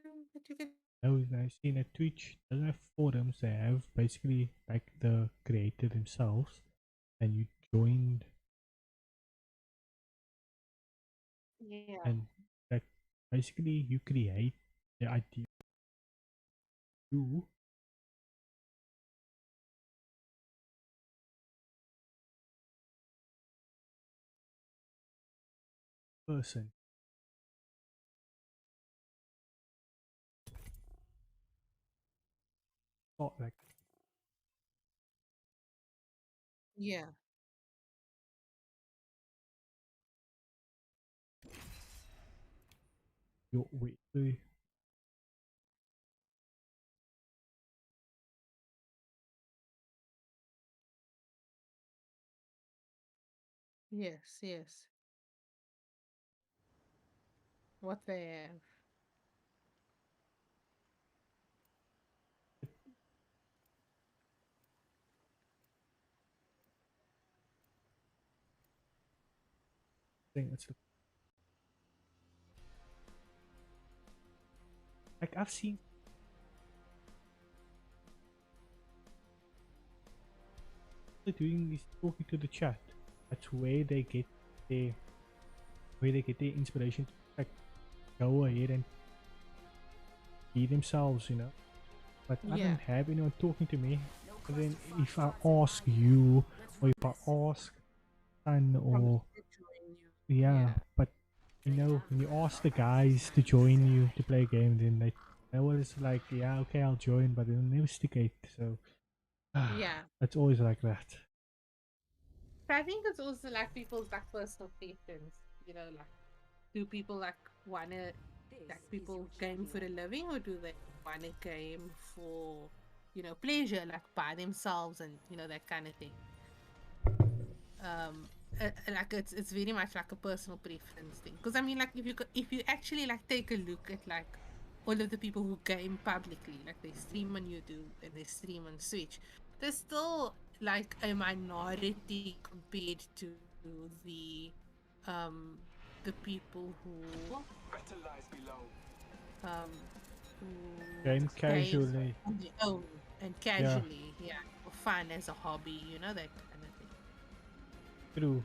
Speaker 1: No, I've seen that Twitch doesn't have forums. They have basically like the creator themselves, and you join,
Speaker 9: Yeah.
Speaker 1: and like basically you create the idea you person, not like
Speaker 9: Yeah.
Speaker 1: your way.
Speaker 9: Yes, yes. What they have.
Speaker 1: Thing. It's like I've seen people doing this talking to the chat. That's their where they get their inspiration to like go ahead and be themselves, you know. But I
Speaker 9: Yeah.
Speaker 1: don't have anyone talking to me. And then if I ask you, or if I ask Sun,
Speaker 9: From
Speaker 1: or
Speaker 9: to join you.
Speaker 1: yeah,
Speaker 9: Yeah.
Speaker 1: but you know, when you ask the guys to join you to play a game, then they always like, yeah, okay, I'll join, but they'll never stick it. So
Speaker 9: Yeah.
Speaker 1: it's always like that.
Speaker 9: I think it's also like people's like personal preference, like do people like wanna like people game for a living or do they wanna game for, pleasure, like by themselves and that kind of thing. Like it's very much like a personal preference thing. Because I mean, like if you actually like take a look at like all of the people who game publicly, like they stream on YouTube and they stream on Switch, there's still like a minority compared to the um the people
Speaker 6: Better lies below.
Speaker 9: um who
Speaker 1: Game
Speaker 9: game
Speaker 1: casually,
Speaker 9: on their own and
Speaker 1: yeah,
Speaker 9: casually, yeah, for fun as a hobby, that kind of thing.
Speaker 1: true.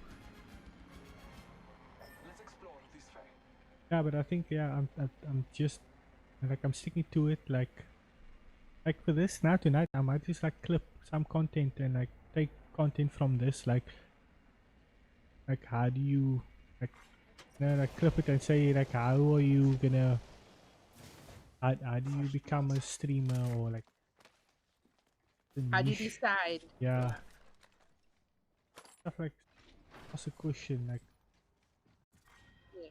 Speaker 6: Let's explore this way.
Speaker 1: Yeah, but I think yeah, I'm just like I'm sticking to it. Like for this now tonight, I might just like clip some content and like take content from this. Like how do you like like clip it and say like how are you gonna how do you become a streamer or like the
Speaker 9: How do you
Speaker 1: niche?
Speaker 9: decide?
Speaker 1: Yeah,
Speaker 9: Yeah.
Speaker 1: stuff like ask a question like
Speaker 9: Yeah.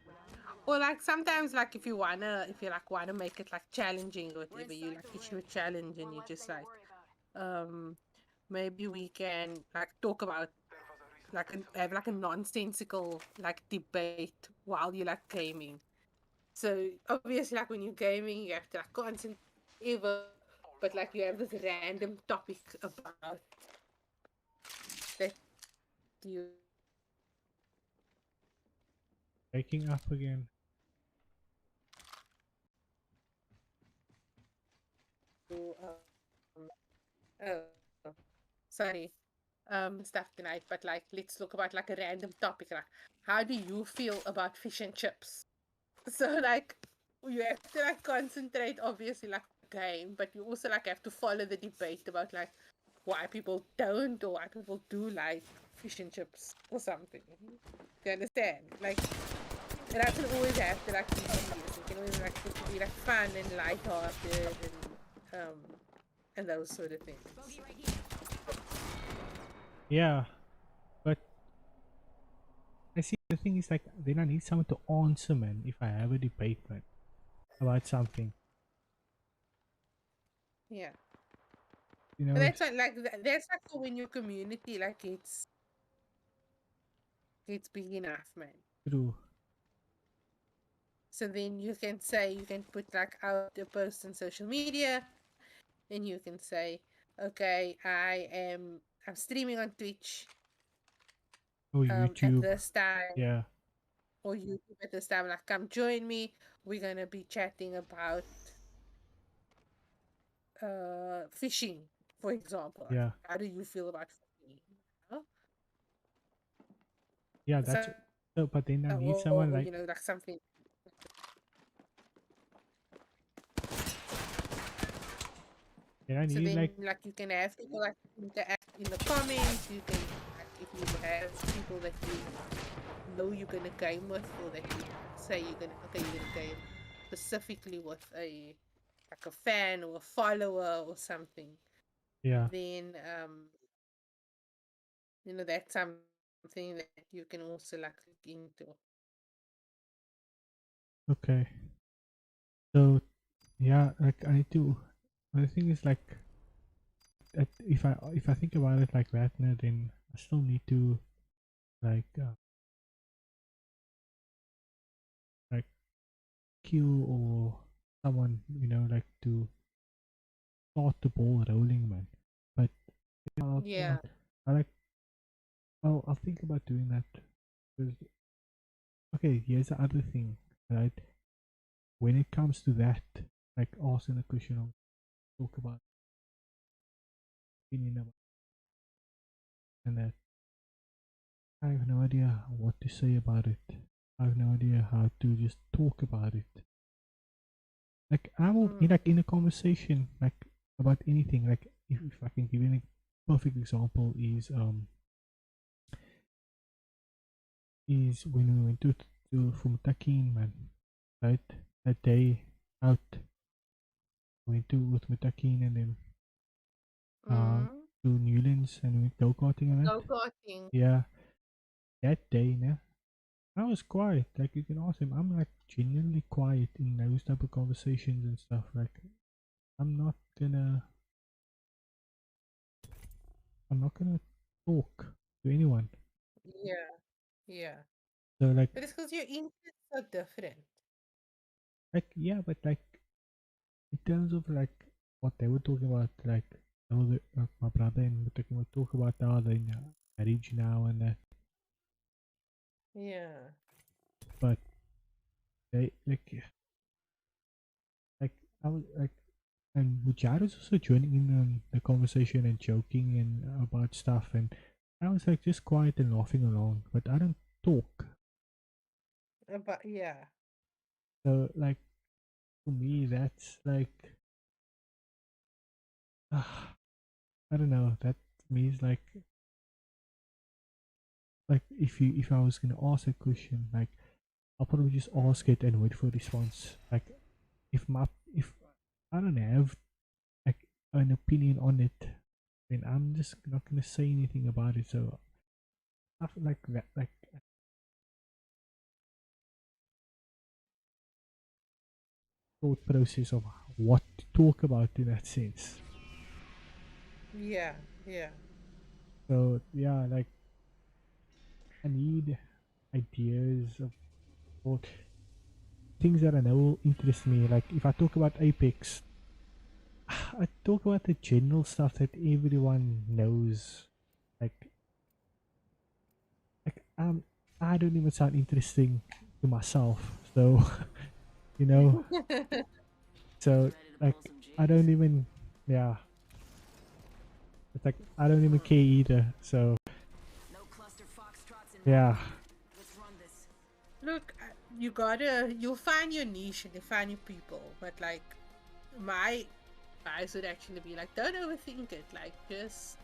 Speaker 9: Or like sometimes like if you like wanna make it like challenging or whatever, you like issue a challenge and you just like um maybe we can like talk about like have like a nonsensical like debate while you like gaming. So obviously like when you're gaming you have to like concentrate ever, but like you have this random topic about that you
Speaker 1: waking up again.
Speaker 9: oh sorry stuff tonight, but like let's talk about like a random topic, like how do you feel about fish and chips? So like you have to like concentrate obviously like game, but you also like have to follow the debate about like why people don't or why people do like fish and chips or something. Do you understand? Like it doesn't always have to like be serious. It can always like it can be like fun and lighthearted and those sort of things.
Speaker 1: Yeah, but I see the thing is like then I need someone to answer man if I have a debate man about something.
Speaker 9: Yeah.
Speaker 1: You
Speaker 9: But
Speaker 1: know,
Speaker 9: that's what like that's like for when your community like it's big enough, man.
Speaker 1: True.
Speaker 9: So then you can say, you can put like out a post on social media, and you can say, okay, I'm streaming on Twitch
Speaker 1: Or
Speaker 9: at
Speaker 1: YouTube.
Speaker 9: this time,
Speaker 1: Yeah.
Speaker 9: or YouTube at this time. Like, come join me. We're gonna be chatting about fishing, for example. Like,
Speaker 1: Yeah.
Speaker 9: how do you feel about fishing? You know?
Speaker 1: Yeah,
Speaker 9: So,
Speaker 1: that's so, but then I need
Speaker 9: or,
Speaker 1: someone like,
Speaker 9: you know, like something.
Speaker 1: then I
Speaker 9: So
Speaker 1: need
Speaker 9: then,
Speaker 1: like,
Speaker 9: like, you can have people like interact in the comments. You can, like, if you have people that you know you're gonna game with, or that you say you're gonna game specifically with a like a fan or a follower or something,
Speaker 1: yeah.
Speaker 9: then you know, that's something that you can also like look into.
Speaker 1: Okay. So yeah, like I need to. The thing is like, if I think about it like that, now, then I still need to like like kill or someone, like to start the ball rolling, man. But yeah,
Speaker 9: Yeah.
Speaker 1: I like I'll think about doing that. 'Cause, okay, here's the other thing, right? When it comes to that, like asking a question or talk about opinion about and that, I have no idea what to say about it. I have no idea how to just talk about it. Like I will like in a conversation like about anything. Like if I can give you a perfect example is when we went to Fumutakin, man, right? That day out, we went to with Mutakin and then to Newlands and we went go karting and that.
Speaker 9: Go karting.
Speaker 1: Yeah, that day, nah, I was quiet. Like you can ask him, I'm like genuinely quiet in those type of conversations and stuff. Like I'm not gonna, I'm not gonna talk to anyone.
Speaker 9: Yeah. Yeah.
Speaker 1: So like,
Speaker 9: But it's because your interests are different.
Speaker 1: yeah, but like in terms of like what they were talking about, like my brother and Mutakin would talk about how they marriage now and that,
Speaker 9: Yeah.
Speaker 1: but they like I was like, and Mujahid was also joining in on the conversation and joking and about stuff, and I was like just quiet and laughing along, but I don't talk.
Speaker 9: But yeah.
Speaker 1: So like for me, that's like I don't know. That means like if I was gonna ask a question, like I'll probably just ask it and wait for a response. Like if I don't have like an opinion on it, then I'm just not gonna say anything about it. So stuff like that, like thought process of what to talk about in that sense.
Speaker 9: Yeah. Yeah.
Speaker 1: So yeah, like I need ideas of what things that I know interest me. Like if I talk about Apex, I talk about the general stuff that everyone knows. Like like I don't even sound interesting to myself. So you know, so like I don't even yeah. It's like I don't even care either. So yeah.
Speaker 9: Look, you'll find your niche and you'll find your people. But like, my advice would actually be like, don't overthink it. Like, just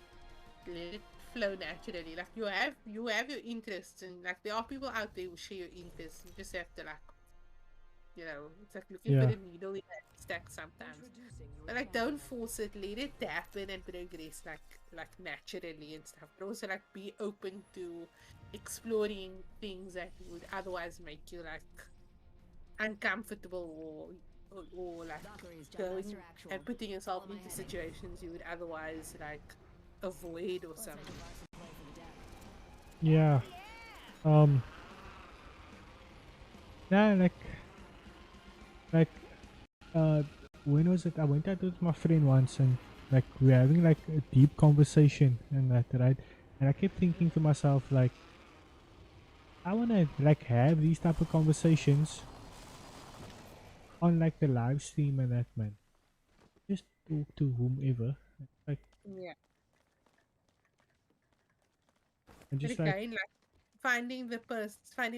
Speaker 9: let it flow naturally. Like, you have your interests, and like there are people out there who share your interests. You just have to like, it's like looking for
Speaker 1: Yeah.
Speaker 9: the needle in that stack sometimes. But like, don't force it. Let it happen and progress like naturally and stuff. But also like, be open to exploring things that would otherwise make you like uncomfortable, or like going and putting yourself into situations you would otherwise like avoid or something.
Speaker 1: Yeah. Um, yeah, like when was it? I went out with my friend once, and like we're having like a deep conversation and that, right? And I kept thinking to myself, like, I wanna like have these type of conversations on like the live stream and that, man. Just talk to whomever. Like,
Speaker 9: Yeah.
Speaker 1: and
Speaker 9: But
Speaker 1: just like,
Speaker 9: again, like finding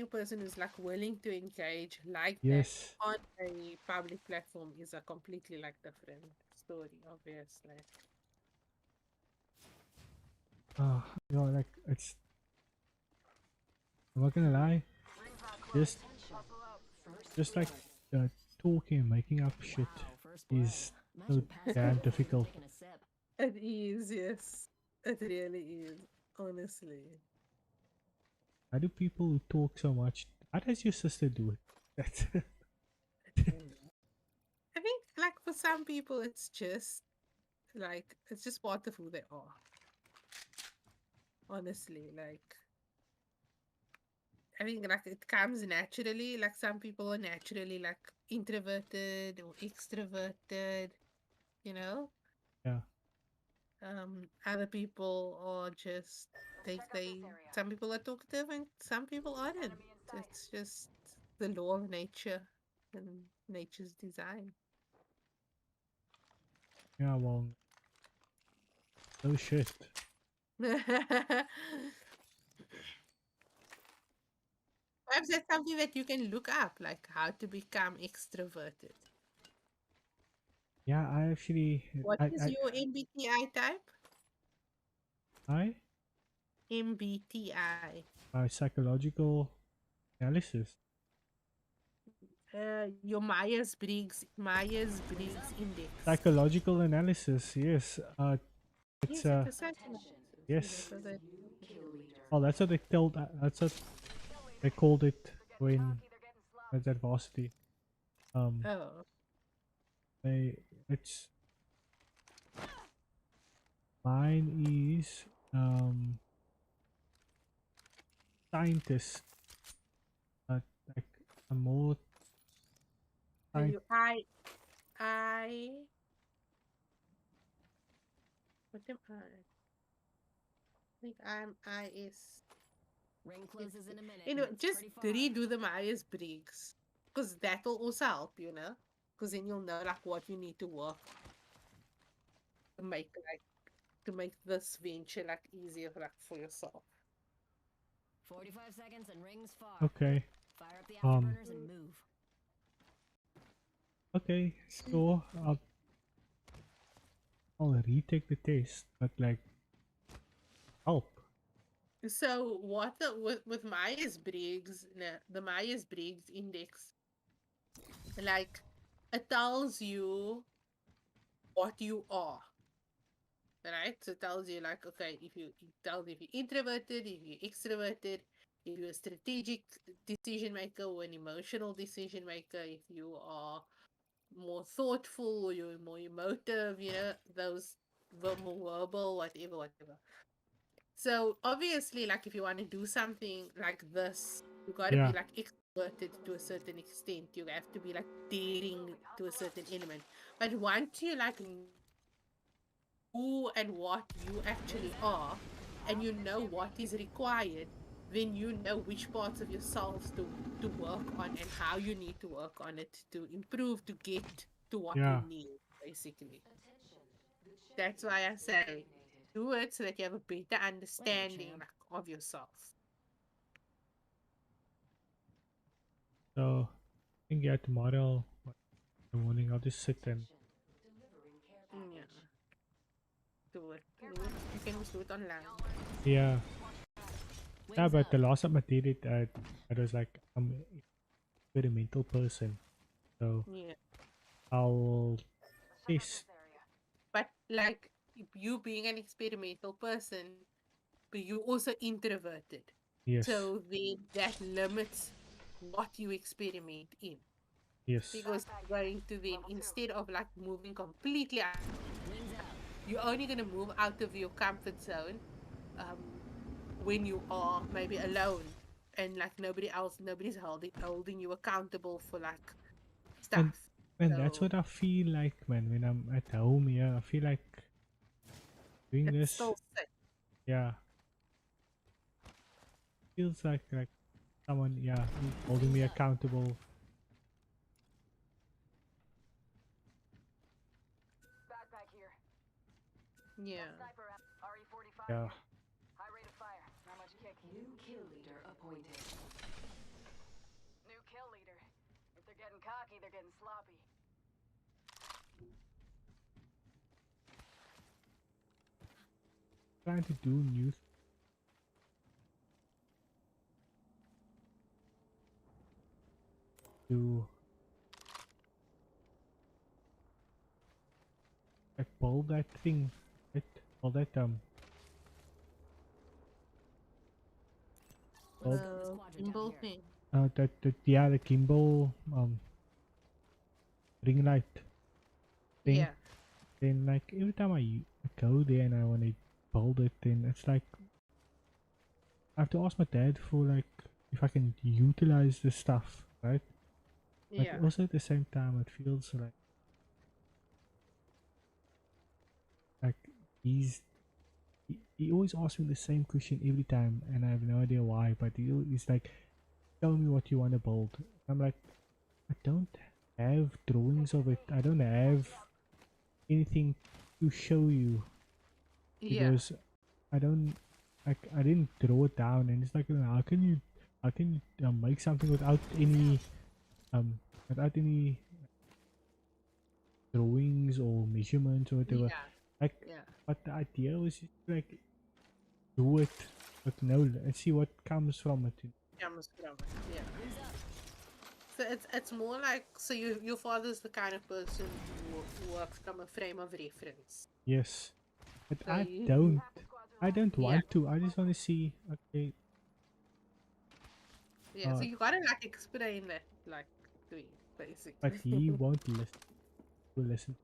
Speaker 9: a person who's like willing to engage like that
Speaker 1: yes,
Speaker 9: on a public platform is a completely like different story, obviously.
Speaker 1: like I'm not gonna lie,
Speaker 2: Ring's not close.
Speaker 1: just
Speaker 2: Hustle up.
Speaker 1: just like uh, talking and making up shit
Speaker 5: Wow, first blood.
Speaker 1: is so
Speaker 5: Imagine passing
Speaker 1: damn
Speaker 5: out before even
Speaker 1: difficult.
Speaker 5: taking a sip.
Speaker 9: It is, yes. It really is, honestly.
Speaker 1: How do people who talk so much? How does your sister do it? That's
Speaker 9: Mm. I think like for some people it's just part of who they are. Honestly. Like I think like it comes naturally. Like some people are naturally like introverted or extroverted, you know?
Speaker 1: yeah,
Speaker 9: Other people are just
Speaker 2: Check out this area.
Speaker 9: some people are talkative and some people aren't.
Speaker 2: Enemy in sight.
Speaker 9: It's just the law of nature and nature's design.
Speaker 1: yeah. Well, no shit.
Speaker 9: Perhaps that's something that you can look up, like how to become extroverted.
Speaker 1: Yeah, I actually,
Speaker 9: What is your MBTI type?
Speaker 1: I
Speaker 9: MBTI.
Speaker 1: psychological analysis,
Speaker 9: Your Myers-Briggs index.
Speaker 1: psychological analysis. Yes, it's
Speaker 9: Yes, it's a psychoanalysis.
Speaker 1: yes.
Speaker 9: That's what I.
Speaker 1: Oh, that's what they told. That's what they called it
Speaker 2: They're getting
Speaker 1: when
Speaker 2: cocky, they're getting
Speaker 1: at
Speaker 2: sloppy.
Speaker 1: that varsity. Um,
Speaker 9: Oh,
Speaker 1: they it's mine is scientist, but like a more
Speaker 9: so
Speaker 1: science
Speaker 9: you I what am I? I think I'm I is.
Speaker 5: Ring closes in a minute.
Speaker 9: Anyway,
Speaker 5: It's
Speaker 9: just
Speaker 5: pretty far.
Speaker 9: redo the Myers Briggs because that'll also help, you know, because then you'll know like what you need to work to make like to make this venture like easier like for yourself.
Speaker 5: 45 seconds and rings far.
Speaker 1: okay.
Speaker 5: Fire up the
Speaker 1: Um,
Speaker 5: afterburners and move.
Speaker 1: okay, so I'll retake the test, but like help.
Speaker 9: So what the with Myers Briggs, the Myers Briggs index, like it tells you what you are, right? So it tells you like, okay, it tells you if you're introverted, if you're extroverted, if you're a strategic decision maker or an emotional decision maker, if you are more thoughtful or you're more emotive, you know, those more verbal, whatever. So obviously, like if you want to do something like this, you got to be
Speaker 1: Yeah,
Speaker 9: like extroverted to a certain extent. You have to be like daring to a certain element. But once you like who and what you actually are, and you know what is required, then you know which parts of yourselves to work on and how you need to work on it to improve to get to what you
Speaker 1: yeah.
Speaker 9: need, basically. That's why I say do it so that you have a better
Speaker 5: Later,
Speaker 9: understanding
Speaker 5: champ.
Speaker 9: like, of yourself.
Speaker 1: So I think yeah, tomorrow in the morning I'll just sit and
Speaker 9: Yeah, do it. You can just do it online.
Speaker 1: yeah, yeah.
Speaker 5: Wings
Speaker 1: But
Speaker 5: up.
Speaker 1: the last time I did it, I was like I'm a experimental person, so
Speaker 9: Yeah.
Speaker 1: I'll
Speaker 2: Let's check out
Speaker 1: test.
Speaker 2: this area.
Speaker 9: But like you being an experimental person, but you also introverted.
Speaker 1: Yes,
Speaker 9: So then that limits what you experiment in.
Speaker 1: yes,
Speaker 9: Because you're going to then,
Speaker 2: Level 2.
Speaker 9: instead of like moving completely out,
Speaker 5: Wings out.
Speaker 9: you're only going to move out of your comfort zone um, when you are maybe alone and like nobody's holding you accountable for like
Speaker 1: And
Speaker 9: stuff.
Speaker 1: that's
Speaker 9: So
Speaker 1: what I feel like, man, when I'm at home. Yeah, I feel like doing
Speaker 9: it's
Speaker 1: this.
Speaker 9: still sick.
Speaker 1: Yeah, feels like someone, yeah, who's holding me accountable.
Speaker 2: Backpack here.
Speaker 9: Yeah.
Speaker 2: Sniper RE-45
Speaker 1: Yeah.
Speaker 2: here. High rate of fire. Not much kick.
Speaker 3: New kill leader appointed.
Speaker 2: New kill leader. If they're getting cocky, they're getting sloppy.
Speaker 1: Trying to do new to like pull that thing, right? All that
Speaker 3: Let's
Speaker 1: pull,
Speaker 3: scope the squadron down
Speaker 9: Gimbal
Speaker 3: here.
Speaker 9: thing.
Speaker 1: that yeah, the gimbal ring light thing.
Speaker 9: Yeah.
Speaker 1: Then like every time I go there and I want to build it, then it's like I have to ask my dad for like if I can utilize the stuff, right? But
Speaker 9: Yeah.
Speaker 1: also at the same time, it feels like he's he always asks me the same question every time, and I have no idea why. But he's like, "Tell me what you want to build." I'm like, I don't have drawings of it. I don't have anything to show you
Speaker 9: Yeah.
Speaker 1: because I don't like I didn't draw it down, and it's like, how can you make something um without any drawings or measurements or whatever.
Speaker 9: Yeah.
Speaker 1: Like,
Speaker 9: Yeah.
Speaker 1: but the idea was just like do it, but no, let's see what comes from it.
Speaker 9: Cameras from it. Yeah. So it's more like so your father's the kind of person who works from a frame of reference.
Speaker 1: Yes, but
Speaker 9: So
Speaker 1: I don't
Speaker 9: yeah.
Speaker 1: want to. I just want to see. Okay,
Speaker 9: Yeah. So you gotta like explain that like to me,
Speaker 1: but
Speaker 9: basically.
Speaker 1: he won't listen. To listen.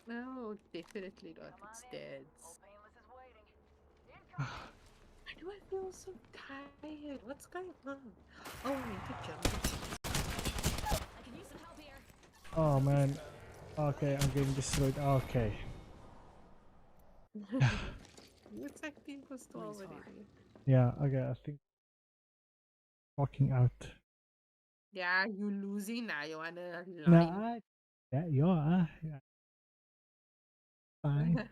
Speaker 9: No, definitely not.
Speaker 2: Come on
Speaker 9: It's
Speaker 2: in.
Speaker 9: dad's.
Speaker 2: Old Painless is waiting. Incoming.
Speaker 9: Why do I feel so tired? What's going on? Oh, I need to jump.
Speaker 3: I can use some help here.
Speaker 1: Oh man. Okay, I'm getting destroyed. Okay.
Speaker 9: It's like 12
Speaker 3: Rings far.
Speaker 9: already.
Speaker 1: Yeah. Okay. I think walking out.
Speaker 9: Yeah, you losing now. You wanna line.
Speaker 1: Nah. Yeah. You are. Yeah. Fine.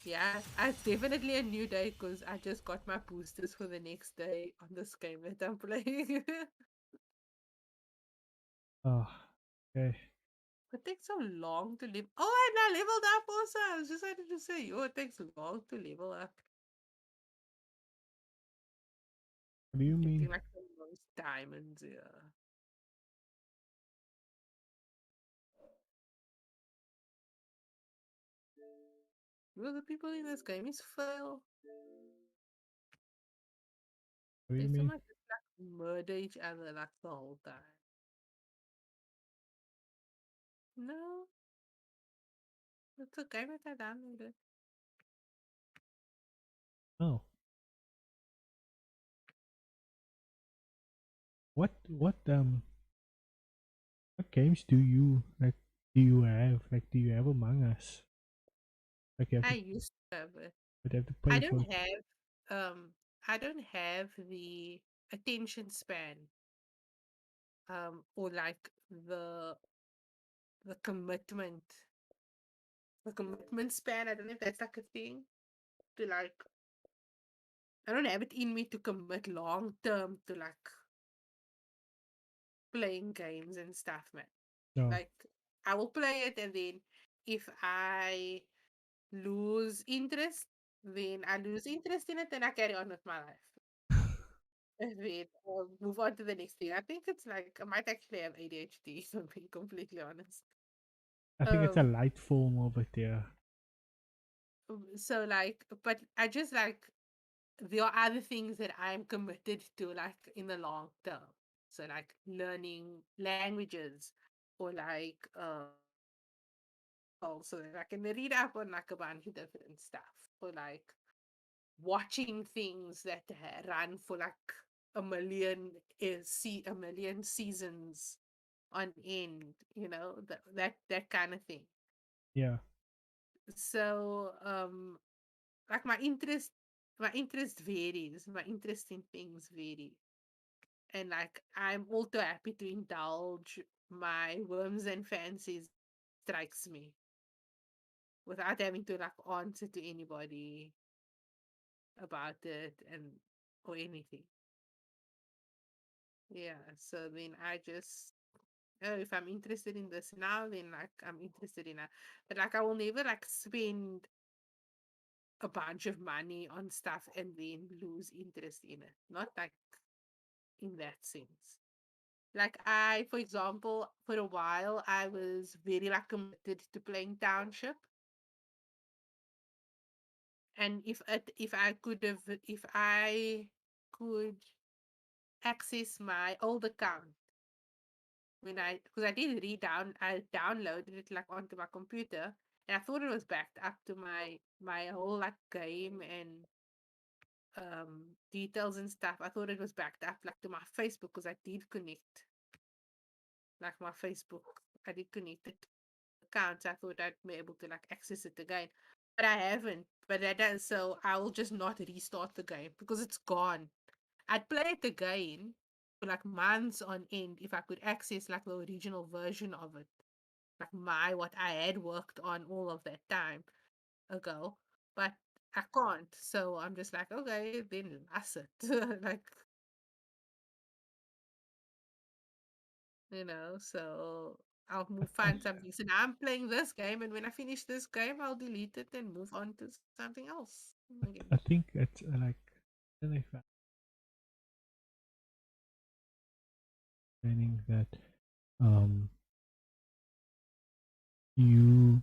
Speaker 9: Yeah, it's definitely a new day because I just got my boosters for the next day on this game that I'm playing.
Speaker 1: Oh. Okay.
Speaker 9: It takes so long to live. Oh, and I leveled up also. I was just wanted to say, oh, it takes long to level up.
Speaker 1: What do you
Speaker 9: Getting
Speaker 1: mean?
Speaker 9: like the most diamonds, yeah. Well, the people in this game is fail.
Speaker 1: What do
Speaker 9: They
Speaker 1: you
Speaker 9: so
Speaker 1: mean?
Speaker 9: much just like murder each other like the whole time. No, it's okay with I downloaded.
Speaker 1: Oh. What games do you like? Do you have do you have Among Us? Like
Speaker 9: I used to have it.
Speaker 1: you have to
Speaker 9: I
Speaker 1: pay for
Speaker 9: don't
Speaker 1: it.
Speaker 9: have I don't have the attention span or like the commitment span. I don't know if that's like a thing to like I don't have it in me to commit long term to like playing games and stuff, man.
Speaker 1: No.
Speaker 9: Like I will play it and then if I lose interest, then I lose interest in it and I carry on with my life. And then I'll move on to the next thing. I think it's like I might actually have ADHD, if I'm being completely honest.
Speaker 1: I think it's a
Speaker 9: Um,
Speaker 1: light form of it. Yeah.
Speaker 9: so like, but I just like there are other things that I'm committed to, like in the long term. So like learning languages, or like also that I can read up on like a bunch of different stuff, or like watching things that run for like a million seasons on end, that kind of thing.
Speaker 1: Yeah.
Speaker 9: So like my interest varies. My interest in things vary. And like I'm also happy to indulge my whims and fancies strikes me without having to like answer to anybody about it and or anything. Yeah. So then I just oh, if I'm interested in this now, then like I'm interested in that. But like I will never like spend a bunch of money on stuff and then lose interest in it. Not like in that sense. Like I, for example, for a while I was very like committed to playing Township, and if I could access my old account when because I did I downloaded it like onto my computer, and I thought it was backed up to my whole like game and details and stuff. I thought it was backed up like to my Facebook because I did connect like my Facebook. I did connect it account. I thought I'd be able to like access it again, but I haven't. But that does so I will just not restart the game because it's gone. I'd play it again for like months on end if I could access like the original version of it, like my what I had worked on all of that time ago. But I can't, so I'm just like, okay, then that's it. Like, so find something. So now I'm playing this game, and when I finish this game, I'll delete it and move on to something else
Speaker 1: I
Speaker 9: again.
Speaker 1: think it's like I don't know if I'm learning that um you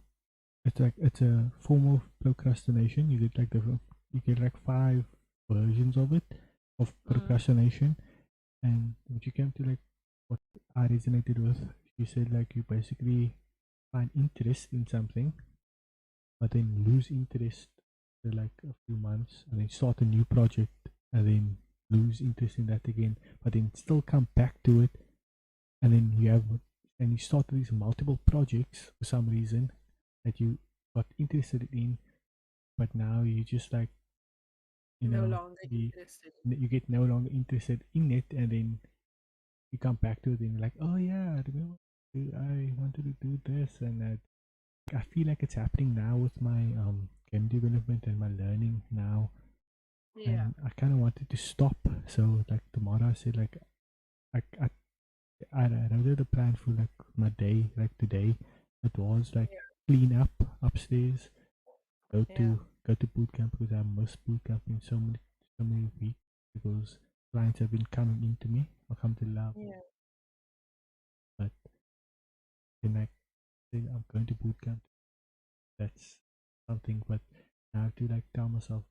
Speaker 1: it's like it's a form of procrastination. You get like you get like five versions of it of
Speaker 9: Mm,
Speaker 1: procrastination, and what you came to like what I resonated with, you said like you basically find interest in something, but then lose interest for like a few months, and then start a new project, and then lose interest in that again, but then still come back to it, and then you start these multiple projects for some reason that you got interested in, but now you just like you
Speaker 9: no
Speaker 1: know
Speaker 9: longer
Speaker 1: you
Speaker 9: interested.
Speaker 1: you get no longer interested in it, and then you come back to it and you're like, oh yeah, I remember I wanted to do this, and I feel like it's happening now with my game development and my learning now,
Speaker 9: Yeah,
Speaker 1: and I kind of wanted to stop. So like tomorrow, I said like I I I wrote the plan for like my day, like today. It was like
Speaker 9: yeah,
Speaker 1: clean up upstairs, go
Speaker 9: yeah,
Speaker 1: to go to boot camp because I missed boot camp in so many weeks because clients have been coming into me. Alhamdulillah,
Speaker 9: yeah,
Speaker 1: but then I said I'm going to boot camp. That's something, but I have to like tell myself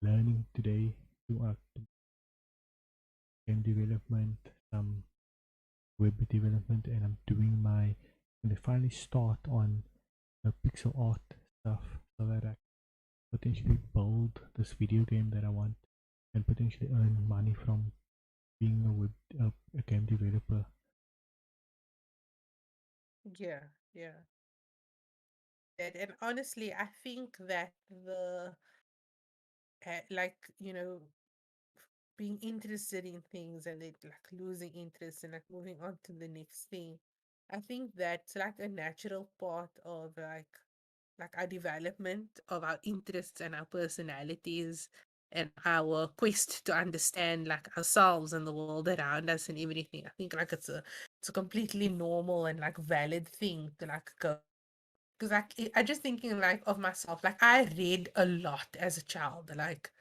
Speaker 1: learning today to game development, some web development, and I'm doing my when I finally start on the pixel art stuff so that I potentially build this video game that I want and potentially earn money from being a game developer.
Speaker 9: yeah, yeah. And honestly, I think that like being interested in things and it like losing interest and like moving on to the next thing. I think that's like a natural part of like our development of our interests and our personalities and our quest to understand like ourselves and the world around us and everything. I think like it's a completely normal and like valid thing to like go because like I just thinking like of myself like I read a lot as a child like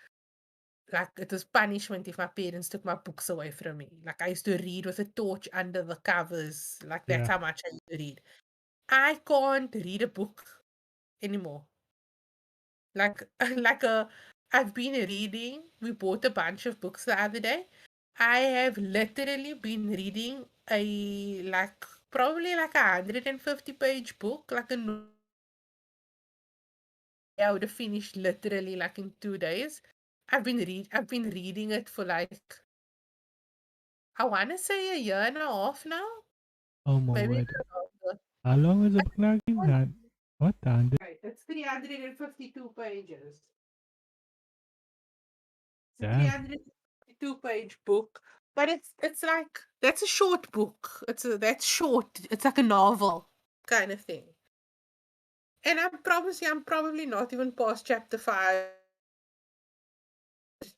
Speaker 9: it was punishment if my parents took my books away from me. Like I used to read with a torch under the covers. Like that's
Speaker 1: Yeah,
Speaker 9: how much I used to read. I can't read a book anymore. Like like I've been reading. We bought a bunch of books the other day. I have literally been reading a like probably like 150-page book, like I would have finished literally like in 2 days. I've been reading it for like, I want to say a year and a half now,
Speaker 1: Oh my
Speaker 9: maybe
Speaker 1: word.
Speaker 9: even longer.
Speaker 1: How long is the
Speaker 9: I
Speaker 1: book now again?
Speaker 9: don't-
Speaker 1: What the hundred?
Speaker 9: Right, it's 352 pages. It's a
Speaker 1: Damn.
Speaker 9: 352 page book, but it's like that's a short book. That's short. It's like a novel kind of thing. And I promise you, I'm probably not even past chapter 5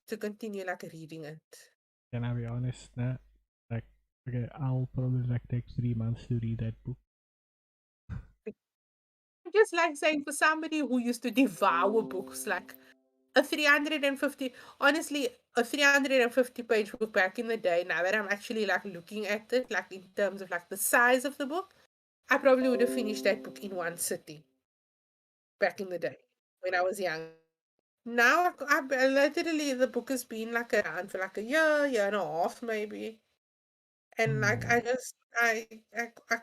Speaker 9: to continue like reading it.
Speaker 1: Can I be honest? Nah. Like, okay, I'll probably like take 3 months to read that book.
Speaker 9: Just like saying for somebody who used to devour books, like a 350, honestly, a 350 page book back in the day, now that I'm actually like looking at it, like in terms of like the size of the book, I probably would have finished that book in one sitting back in the day when I was young. Now, literally, the book has been like around for like a year and a half, maybe. And like,
Speaker 1: Oh,
Speaker 9: I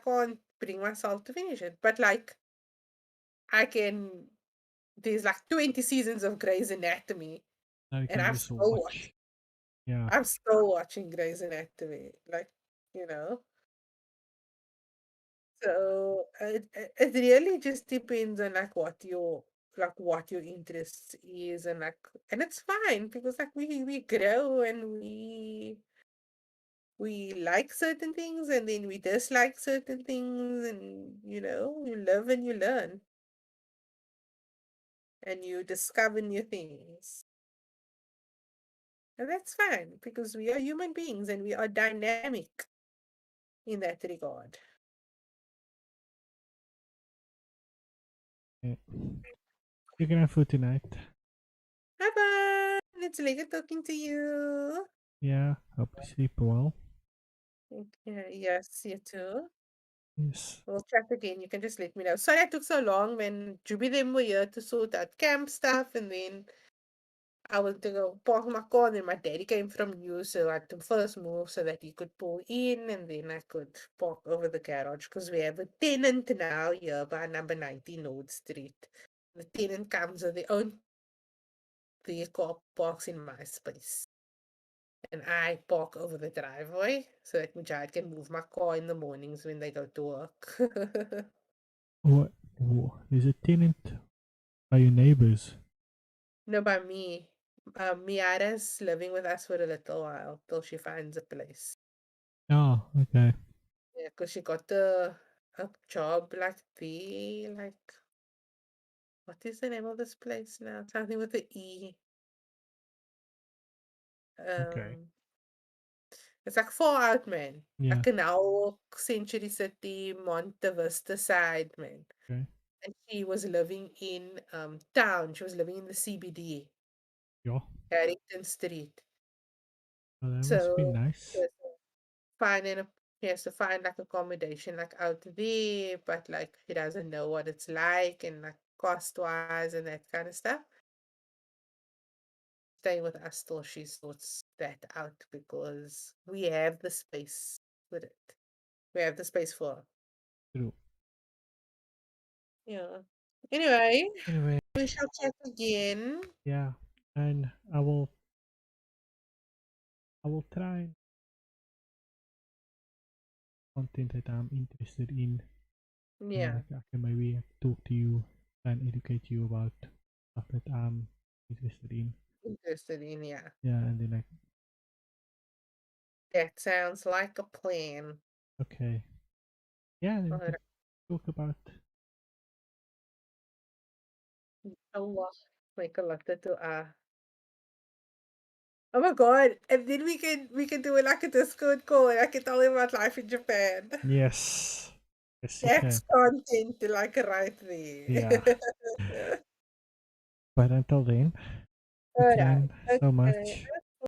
Speaker 9: can't bring myself to finish it. But like, I can, there's like 20 seasons of Grey's Anatomy,
Speaker 1: now you
Speaker 9: and
Speaker 1: can just watch. Yeah.
Speaker 9: I'm still watching Grey's Anatomy. Like, you know, so it really just depends on like what your interest is, and like, and it's fine because like we grow and we like certain things and then we dislike certain things, and you live and you learn and you discover new things. And that's fine because we are human beings and we are dynamic in that regard.
Speaker 1: Yeah. You can have food tonight.
Speaker 9: Bye bye. It's lekker talking to you.
Speaker 1: Yeah. Hope you sleep well.
Speaker 9: Yeah, yes, you too.
Speaker 1: Yes.
Speaker 9: We'll chat again. You can just let me know. Sorry I took so long when Juby them were here to sort out camp stuff, and then I went to go park my car, and then my daddy came from you, so I had to first move so that he could pull in, and then I could park over the garage because we have a tenant now here by number 19 Nord Street. The tenant comes with their own vehicle, parks in my space. And I park over the driveway so that my child can move my car in the mornings when they go to work.
Speaker 1: What? There's a tenant by your neighbors.
Speaker 9: No, by me. Miara's living with us for a little while till she finds a place.
Speaker 1: Oh, okay.
Speaker 9: Yeah, because she got a job like what is the name of this place now? Something with the E.
Speaker 1: Okay.
Speaker 9: Um, it's like far out, man.
Speaker 1: Yeah.
Speaker 9: Like Canal Century City, Monte Vista side, man.
Speaker 1: Okay.
Speaker 9: And she was living in town. She was living in the CBD,
Speaker 1: Yeah.
Speaker 9: Harrington Street.
Speaker 1: Well, that must be
Speaker 9: So
Speaker 1: nice.
Speaker 9: finding a he has to find like accommodation like out there, but like he doesn't know what it's like and like cost wise and that kind of stuff. Staying with us till she sorts that out because we have the space with it. We have the space for her.
Speaker 1: True.
Speaker 9: Yeah. Anyway,
Speaker 1: Anyway,
Speaker 9: we shall chat again.
Speaker 1: yeah. And I will try content that I'm interested in. And
Speaker 9: Yeah,
Speaker 1: like I can maybe talk to you and educate you about stuff that I'm interested in.
Speaker 9: interested in, yeah.
Speaker 1: Yeah, and then like,
Speaker 9: That sounds like a plan.
Speaker 1: okay. Yeah, then we
Speaker 9: Alright.
Speaker 1: can talk about.
Speaker 9: Allah, make a lot to oh my god! And then we can do it like a Discord call and I can tell him about life in Japan.
Speaker 1: Yes. Yes, you
Speaker 9: That's
Speaker 1: can.
Speaker 9: content like right
Speaker 1: Yeah.
Speaker 9: there.
Speaker 1: But until then,
Speaker 9: Alright.
Speaker 1: again, so
Speaker 9: Okay.
Speaker 1: much.